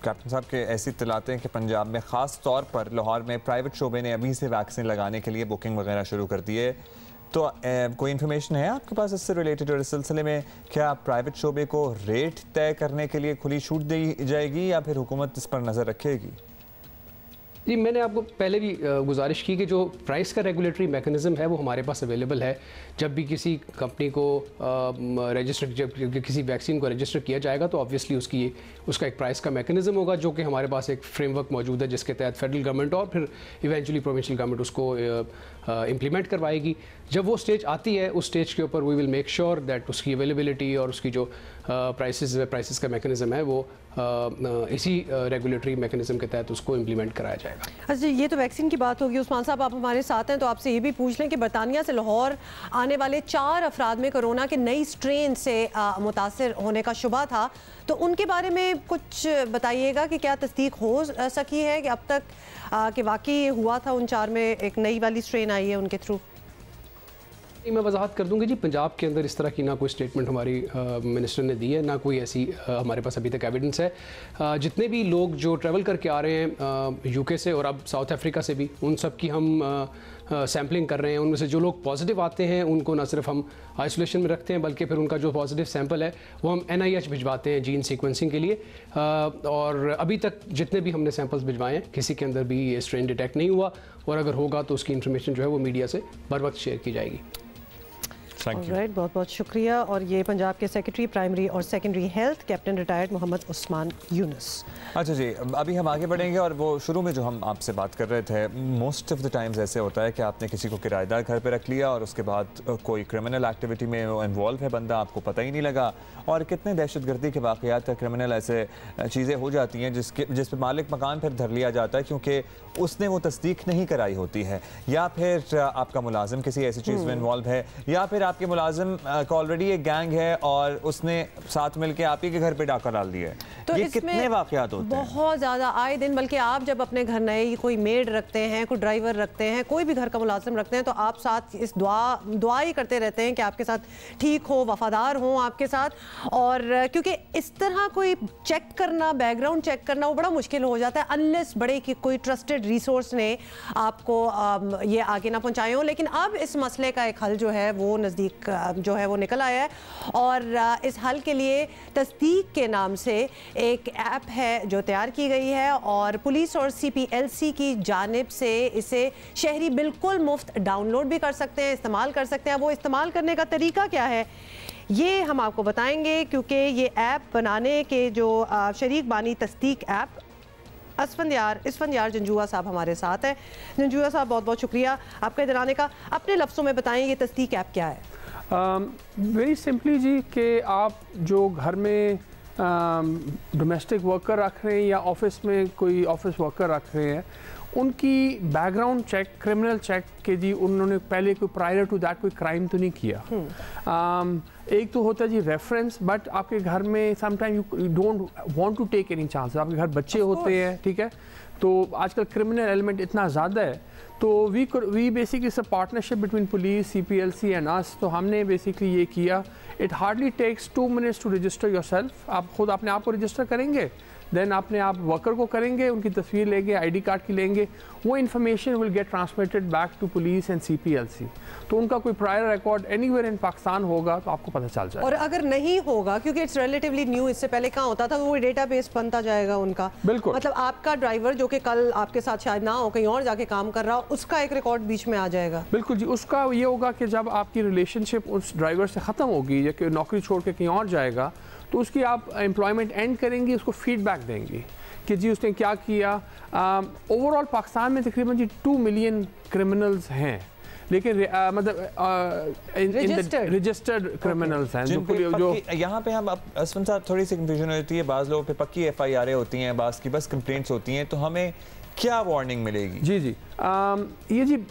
S1: कैप्टन साहब के ऐसी इत्तलाते हैं कि पंजाब में ख़ास तौर पर लाहौर में प्राइवेट शोबे ने अभी से वैक्सीन लगाने के लिए बुकिंग वगैरह शुरू कर दी है, तो कोई इन्फॉर्मेशन है आपके पास इससे रिलेटेड? और इस सिलसिले में क्या प्राइवेट शोबे को रेट तय करने के लिए खुली छूट दी जाएगी या फिर हुकूमत इस पर नज़र रखेगी?
S8: जी, मैंने आपको पहले भी गुजारिश की कि जो प्राइस का रेगुलेटरी मैकेनिज़्म है वो हमारे पास अवेलेबल है। जब भी किसी कंपनी को जब किसी वैक्सीन को रजिस्टर किया जाएगा तो ऑब्वियसली उसका एक प्राइस का मैकेनिज़्म होगा, जो कि हमारे पास एक फ्रेमवर्क मौजूद है जिसके तहत फेडरल गवर्नमेंट और फिर इवेंचुअली प्रोविंशियल गवर्नमेंट उसको इम्प्लीमेंट करवाएगी। जब वो स्टेज आती है, उस स्टेज के ऊपर we will make sure that उसकी अवेलेबिलिटी और उसकी जो प्राइसेस का मैकेनिज़्म है वो इसी रेगुलेटरी मैकेनिज़्म के तहत उसको इम्प्लीमेंट कराया जाएगा।
S2: अच्छा, ये तो वैक्सीन की बात होगी। उस्मान साहब, आप हमारे साथ हैं तो आपसे ये भी पूछ लें कि बरतानिया से लाहौर आने वाले 4 अफराद में कोरोना के नई स्ट्रेन से मुतासिर होने का शुबा था, तो उनके बारे में कुछ बताइएगा कि क्या तस्दीक हो सकी है कि अब तक कि वाकई हुआ था उन 4 में एक नई वाली स्ट्रेन आई है उनके थ्रू?
S8: मैं वजाहत कर दूंगी जी, पंजाब के अंदर इस तरह की ना कोई स्टेटमेंट हमारी मिनिस्टर ने दी है, ना कोई ऐसी हमारे पास अभी तक एविडेंस है। जितने भी लोग जो ट्रैवल करके आ रहे हैं यूके से और अब साउथ अफ्रीका से भी, उन सब की हम सैम्पलिंग कर रहे हैं। उनमें से जो लोग पॉजिटिव आते हैं उनको ना सिर्फ हम आइसोलेशन में रखते हैं, बल्कि फिर उनका जो पॉजिटिव सैंपल है वो हम NIH भिजवाते हैं जीन सीक्वेंसिंग के लिए। और अभी तक जितने भी हमने सैंपल्स भिजवाए हैं किसी के अंदर भी ये स्ट्रेन डिटेक्ट नहीं हुआ, और अगर होगा तो उसकी इन्फॉर्मेशन जो है वो मीडिया से बर वक्त शेयर की जाएगी।
S2: राइट, बहुत बहुत शुक्रिया। और ये पंजाब के सेक्रेटरी प्राइमरी और secondary health captain retired Mohammad Usman Younus.
S1: अच्छा जी, अभी हम आगे बढ़ेंगे। और वो शुरू में जो हम आपसे बात कर रहे थे, मोस्ट ऑफ द टाइम्स ऐसे होता है कि आपने किसी को किराएदार घर पे रख लिया और उसके बाद कोई क्रिमिनल एक्टिविटी में इन्वॉल्व है बंदा, आपको पता ही नहीं लगा। और कितने दहशतगर्दी के वाक़यात क्रिमिनल ऐसे चीज़ें हो जाती हैं जिस पर मालिक मकान फिर धर लिया जाता है क्योंकि उसने वो तस्दीक नहीं कराई होती है, या फिर आपका मुलाजिम किसी ऐसी चीज़ में इन्वॉल्व है, या फिर आपके मुलाजिम का ऑलरेडी एक गैंग है और उसने साथ मिलकर आप ही के घर पे डाका डाल दिया है।
S2: तो
S1: ये कितने वाक़यात होते हैं?
S2: बहुत ज़्यादा आए दिन। बल्कि आप जब अपने घर नए कोई मेड रखते हैं, कोई ड्राइवर रखते हैं, कोई भी घर का मुलाजिम रखते हैं, तो आप साथ इस दुआ ही करते रहते हैं कि आपके साथ ठीक हो, वफादार हो आपके साथ। और क्योंकि इस तरह कोई चेक करना, बैकग्राउंड चेक करना वो बड़ा मुश्किल हो जाता है अनलेस बड़े कि कोई ट्रस्टेड रिसोर्स ने आपको ये आगे ना पहुंचाए हो। लेकिन अब इस मसले का एक हल जो है वो नज़दीक जो है वो निकल आया है, और इस हल के लिए तस्दीक के नाम से एक ऐप है जो तैयार की गई है, और पुलिस और CPLC की जानिब से इसे शहरी बिल्कुल मुफ्त डाउनलोड भी कर सकते हैं, इस्तेमाल कर सकते हैं। वो इस्तेमाल करने का तरीका क्या है ये हम आपको बताएंगे, क्योंकि ये ऐप बनाने के जो शरीक बानी तस्दीक ऐप इसफंयार जंजुआ साहब हमारे साथ हैं। जंजुआ साहब, बहुत बहुत शुक्रिया आपका इधर आने का। अपने लफ्ज़ों में बताएं ये तस्दीक ऐप क्या है?
S9: वेरी सिंपली जी, कि आप जो घर में डोमेस्टिक वर्कर रख रहे हैं या ऑफिस में कोई ऑफिस वर्कर रख रहे हैं, उनकी बैकग्राउंड चेक, क्रिमिनल चेक के जी उन्होंने पहले कोई प्रायर टू दैट कोई क्राइम तो नहीं किया। एक तो होता है जी रेफरेंस, बट आपके घर में sometime you don't want to take any chance. आपके घर बच्चे होते हैं, ठीक है, तो आजकल क्रिमिनल एलिमेंट इतना ज़्यादा है, तो we basically it's a partnership between police, CPLC and us. तो हमने बेसिकली ये किया। It hardly takes 2 minutes to register yourself. आप खुद अपने आप को रजिस्टर करेंगे, देन अपने आप वर्कर को करेंगे, उनकी तस्वीर लेंगे, ID कार्ड की लेंगे, वो information will get transmitted back to police and CPLC। तो उनका कोई prior record anywhere in Pakistan होगा तो आपको पता चल जाएगा।
S2: और अगर नहीं होगा, क्योंकि इट्स रिलेटिवली न्यू, इससे पहले कहाँ होता था, वो डेटाबेस बनता जाएगा उनका।
S9: बिल्कुल,
S2: मतलब आपका ड्राइवर जो कि कल आपके साथ शायद ना हो, कहीं और जाके काम कर रहा हो, उसका एक रिकॉर्ड बीच में आ जाएगा।
S9: बिल्कुल जी, उसका ये होगा कि जब आपकी रिलेशनशिप उस ड्राइवर से ख़त्म होगी या कि नौकरी छोड़ के कहीं और जाएगा, तो उसकी आप एम्प्लॉयमेंट एंड करेंगी, उसको फीडबैक देंगी कि जी उसने क्या किया। ओवरऑल पाकिस्तान में तकरीबन जी 2 मिलियन क्रिमिनल्स हैं, लेकिन मतलब रजिस्टर्ड क्रिमिनल्स हैं जो
S1: यहाँ पे हम असफन साहब थोड़ी सी कंफ्यूजन होती है। बाज़ लोगों पे पक्की FIR होती हैं, बाज़ की बस कंप्लेंट्स होती हैं, तो हमें क्या वार्निंग मिलेगी?
S9: जी जी, ये जी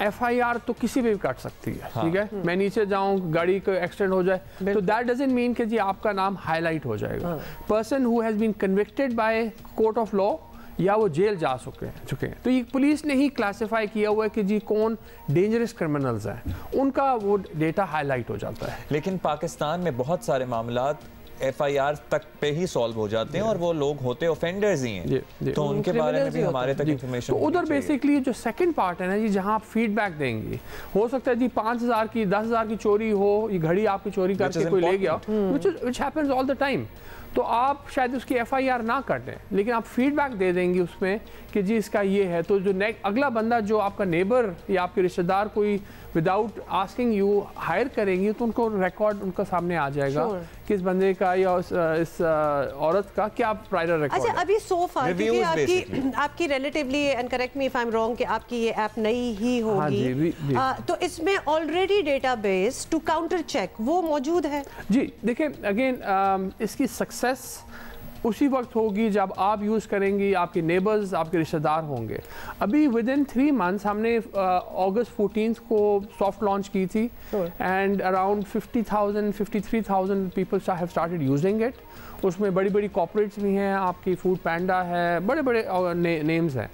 S9: FIR तो किसी भी काट सकती है, ठीक है। मैं नीचे जाऊं, गाड़ी को एक्सीडेंट हो जाए, तो दैट डजंट मीन कि जी आपका नाम हाईलाइट हो जाएगा। Person who has been convicted by court of law या वो जेल जा चुके हैं, तो ये पुलिस ने ही क्लासिफाई किया हुआ है कि जी कौन डेंजरस क्रिमिनल्स हैं, उनका वो डेटा हाईलाइट हो जाता है।
S1: लेकिन पाकिस्तान में बहुत सारे मामलात FIR तक पे ही सॉल्व हो जाते हैं और वो लोग होते ऑफेंडर्स ही हैं, तो उनके बारे में भी हमारे तक इंफॉर्मेशन।
S9: तो उधर बेसिकली जो सेकंड पार्ट है ना जी, जहां आप फीडबैक देंगे, हो सकता है जी 5000 की 10,000 की चोरी हो, ये घड़ी आपकी चोरी करके कोई ले गया, which happens all the time. तो आप शायद उसकी FIR ना कटें, लेकिन आप फीडबैक दे देंगे उसमें कि जी इसका ये है, तो जो अगला बंदा जो आपका नेबर या आपके रिश्तेदार कोई विदाउट आस्किंग यू हायर करेंगी तो उनको रिकॉर्ड उनका सामने आ जाएगा कि इस बंदे का या इस औरत का क्या प्रायर रिकॉर्ड।
S2: अच्छा, अभी सो फार क्योंकि आपकी relatively, and correct me if I am wrong, कि आपकी ये ऐप नई ही होगी, तो इसमें already database to counter check वो मौजूद है।
S9: जी देखिए, अगेन इसकी सक्सेस उसी वक्त होगी जब आप यूज़ करेंगी, आपके नेबर्स, आपके रिश्तेदार होंगे। अभी विद इन 3 मंथ्स हमने अगस्त 14 को सॉफ्ट लॉन्च की थी and around 53,000 people have started using it. उसमें बड़ी बड़ी कॉर्पोरेट्स भी हैं, आपकी फूड पैंडा है, बड़े बड़े नेम्स हैं।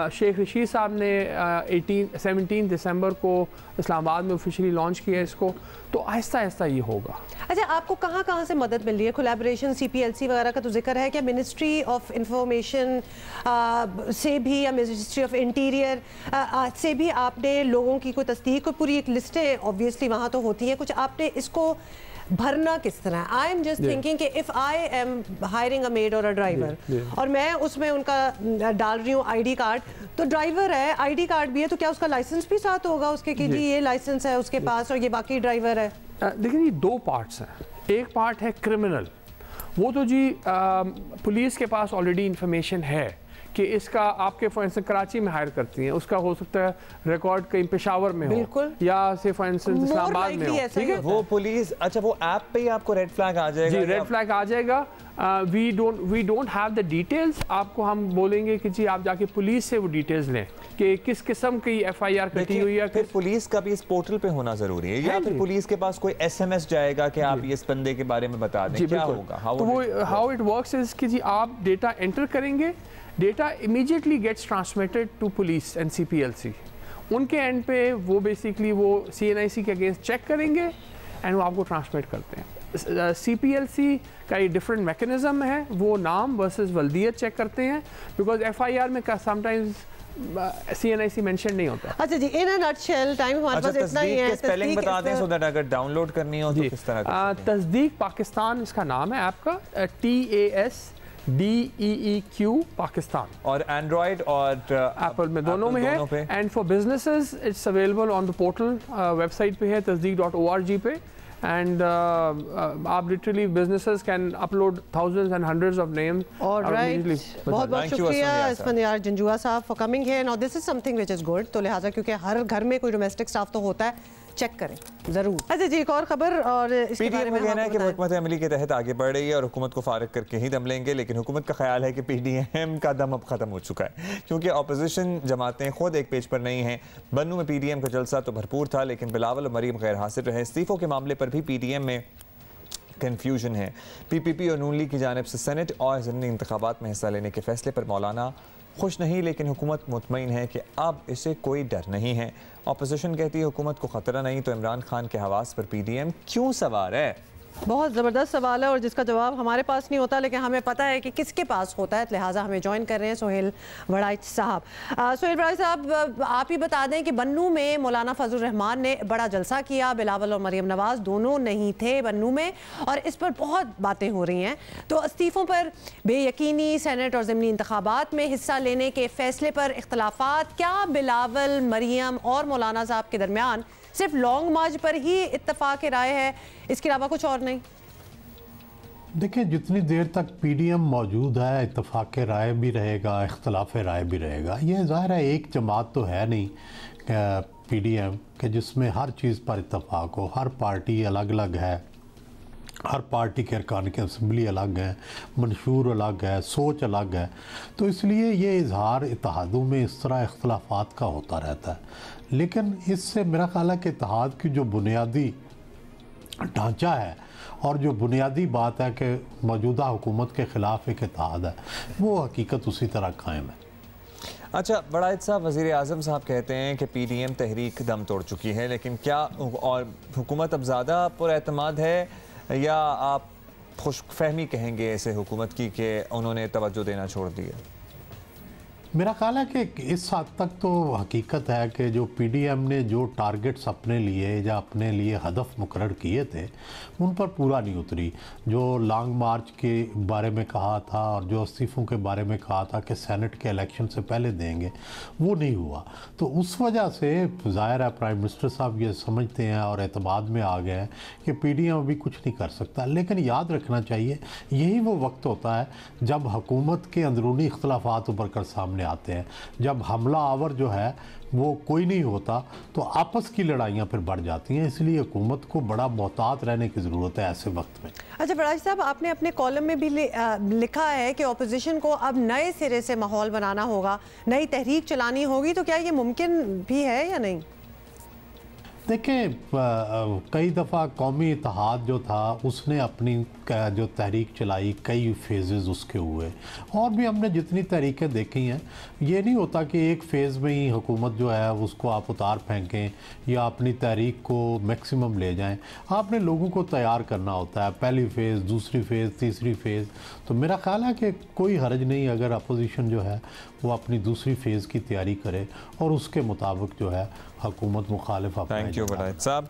S9: शेख रशीद साहब ने 17 दिसंबर को इस्लामाबाद में ऑफिशियली लॉन्च किया इसको, तो आहिस्ता आहिस्ता ये होगा।
S2: अच्छा, आपको कहाँ कहाँ से मदद मिल रही है? कोलैबोरेशन, CPLC वगैरह का तो जिक्र है, क्या मिनिस्ट्री ऑफ इंफॉर्मेशन से भी या मिनिस्ट्री ऑफ इंटीरियर से भी आपने लोगों की कोई तस्दीक, कोई पूरी एक लिस्टें ऑब्वियसली वहाँ तो होती हैं, कुछ आपने इसको भरना किस तरह? आई एम जस्ट थिंकिंग कि if I am hiring a made और अ ड्राइवर और मैं उसमें उनका डाल रही हूँ ID कार्ड, तो ड्राइवर है, ID कार्ड भी है, तो क्या उसका लाइसेंस भी साथ होगा उसके कि जी ये लाइसेंस है उसके पास और ये बाकी ड्राइवर है?
S9: देखिए, ये 2 पार्ट्स हैं। एक पार्ट है क्रिमिनल, वो तो जी पुलिस के पास ऑलरेडी इंफॉर्मेशन है कि इसका, आपके फॉर इंस्टेंस कराची में हायर करती हैं, उसका हो सकता है रिकॉर्ड कहीं पेशावर में हो या से फॉर इंस्टेंस इस्लामाबाद में हो, ठीक है?
S1: वो पुलिस, अच्छा वो ऐप पे ही आपको रेड फ्लैग आ जाएगा?
S9: जी, रेड फ्लैग आ जाएगा। We don't have the details. आपको हम बोलेंगे कि जी आप जाके पुलिस से वो डिटेल्स लें कि किस किस्म की FIR कटी हुई है।
S1: फिर पुलिस का भी इस पोर्टल पे होना जरूरी है या फिर पुलिस के पास कोई SMS जाएगा कि आप इस बंदे के बारे में बता दें? क्या होगा?
S9: तो वो हाउ इट वर्क्स इज कि जी आप डेटा एंटर करेंगे, data immediately gets transmitted to police and CPLC। उनके एंड पे वो बेसिकली वो CNIC के अगेंस्ट चेक करेंगे एंड वो आपको ट्रांसमिट करते हैं। CPLC का ये डिफरेंट मैकेनिज्म है, वो नाम वर्सेस वल्दियत चेक करते हैं, बिकॉज FIR में समटाइम्स CNIC मेंशन नहीं होता।
S2: अच्छा जी, इन अ नटशेल टाइम हमारे पास इतना ही है।
S1: स्पेलिंग बता दें सो दैट अगर डाउनलोड करनी हो तो किस तरह?
S9: तस्दीक पाकिस्तान इसका नाम है ऐप का, TASDEEQ पाकिस्तान, और
S1: एंड्रॉइड और
S9: एप्पल में दोनों में है। And for businesses it's available on the portal, website पे है tasdeek.org पे। एंड आप literally businesses can upload thousands and hundreds of names.
S2: Alright. बहुत बहुत शुक्रिया इसफंदियार जंजुआ साहब for coming here. Now this is something which is good, तो लिहाजा क्योंकि हर घर में कोई डोमेस्टिक स्टाफ तो होता है, चेक करें जरूर। अच्छा जी, एक और खबर, और इसके बारे में
S1: कहना है कि हुकूमत अमली के तहत आगे बढ़ रही है और हुकूमत को फारिग करके ही दम लेंगे, लेकिन हुकूमत का ख्याल है कि PDM का दम अब खत्म हो चुका है, क्योंकि अपोजिशन जमातें खुद एक पेज पर नहीं हैं। बन्नू में PDM का जलसा तो भरपूर था, लेकिन बिलावल और मरीम गैर हासिल रहे। इस्तीफों के मामले पर भी PDM में कन्फ्यूजन है। PPP और नून लीग की जानिब से सेनेट और ज़िमनी इंतखाबात में हिस्सा लेने के फैसले पर मौलाना खुश नहीं, लेकिन हुकूमत मुतमईन है कि अब इसे कोई डर नहीं है। अपोजिशन कहती है हुकूमत को खतरा नहीं, तो इमरान खान के हवास पर PDM क्यों सवार है?
S2: बहुत ज़बरदस्त सवाल है और जिसका जवाब हमारे पास नहीं होता, लेकिन हमें पता है कि किसके पास होता है, लिहाजा हमें ज्वाइन कर रहे हैं सोहेल वड़ाइच साहब। सोहेल वड़ाइच साहब, आप ही बता दें कि बन्नू में मौलाना फजल रहमान ने बड़ा जलसा किया, बिलावल और मरीम नवाज दोनों नहीं थे बन्नू में, और इस पर बहुत बातें हो रही हैं। तो इस्तीफ़ों पर बेयकीनी, सेनेट और ज़िमनी इंतखाबात में हिस्सा लेने के फैसले पर इख्तलाफात, क्या बिलावल, मरीम और मौलाना साहब के दरमियान सिर्फ लॉन्ग मार्च पर ही इत्तफाक राय है, इसके अलावा कुछ और नहीं?
S10: देखिए, जितनी देर तक PDM मौजूद है, इत्तफाक राय भी रहेगा, इख्तलाफ राय भी रहेगा। ये ज़ाहिर है एक जमात तो है नहीं PDM के जिसमें हर चीज़ पर इत्तफाक हो। हर पार्टी अलग अलग है, हर पार्टी के अरकान की असम्बली अलग है, मंशूर अलग है, सोच अलग है, तो इसलिए ये इजहार इत्तेहादों में इस तरह इख्तलाफात का होता रहता है। लेकिन इससे मेरा ख्याल है कि इत्तेहाद की जो बुनियादी ढांचा है और जो बुनियादी बात है कि मौजूदा हुकूमत के ख़िलाफ़ एक इत्तेहाद है, वो हकीकत उसी तरह कायम है।
S1: अच्छा, वड़ाइच साहब, वज़ीर आज़म साहब कहते हैं कि PDM तहरीक दम तोड़ चुकी है, लेकिन क्या और हुकूमत अब ज़्यादा पुरएतमाद है या आप खुशफहमी कहेंगे ऐसे हुकूमत की कि उन्होंने तवज्जो देना छोड़ दिया?
S10: मेरा ख्याल है कि इस हद तक तो हकीकत है कि जो पीडीएम ने जो टारगेट्स अपने लिए या अपने लिए हदफ मुकर्रर किए थे उन पर पूरा नहीं उतरी। जो लॉन्ग मार्च के बारे में कहा था और जो इस्तीफ़ों के बारे में कहा था कि सेनेट के इलेक्शन से पहले देंगे, वो नहीं हुआ। तो उस वजह से ज़ाहिर है प्राइम मिनिस्टर साहब ये समझते हैं और एतमाद में आ गए हैं कि पीडीएम अभी कुछ नहीं कर सकता। लेकिन याद रखना चाहिए यही वो वक्त होता है जब हुकूमत के अंदरूनी इख्तलाफात उभर कर सामने आते हैं, जब हमला आवर जो है वो कोई नहीं होता तो आपस की लड़ाइयाँ फिर बढ़ जाती हैं। इसलिए हुकूमत को बड़ा मोहतात रहने की ज़रूरत है ऐसे वक्त में।
S2: अच्छा बड़ाई साहब, आपने अपने कॉलम में भी लिखा है कि अपोजिशन को अब नए सिरे से माहौल बनाना होगा, नई तहरीक चलानी होगी, तो क्या ये मुमकिन भी है या नहीं?
S10: देखें, कई दफ़ा कौमी इत्तेहाद जो था उसने अपनी जो तहरीक चलाई, कई फेजेस उसके हुए और भी हमने जितनी तहरीकें देखी हैं, ये नहीं होता कि एक फ़ेज़ में ही हुकूमत जो है उसको आप उतार फेंकें या अपनी तहरीक को मैक्सिमम ले जाएं। आपने लोगों को तैयार करना होता है, पहली फ़ेज़, दूसरी फ़ेज़, तीसरी फ़ेज़। तो मेरा ख्याल है कि कोई हर्ज नहीं अगर अपोजिशन जो है वो अपनी दूसरी फ़ेज़ की तैयारी करे और उसके मुताबिक जो है हुकूमत मुखालिफ अपना।
S1: थैंक यू बड़ाई साहब।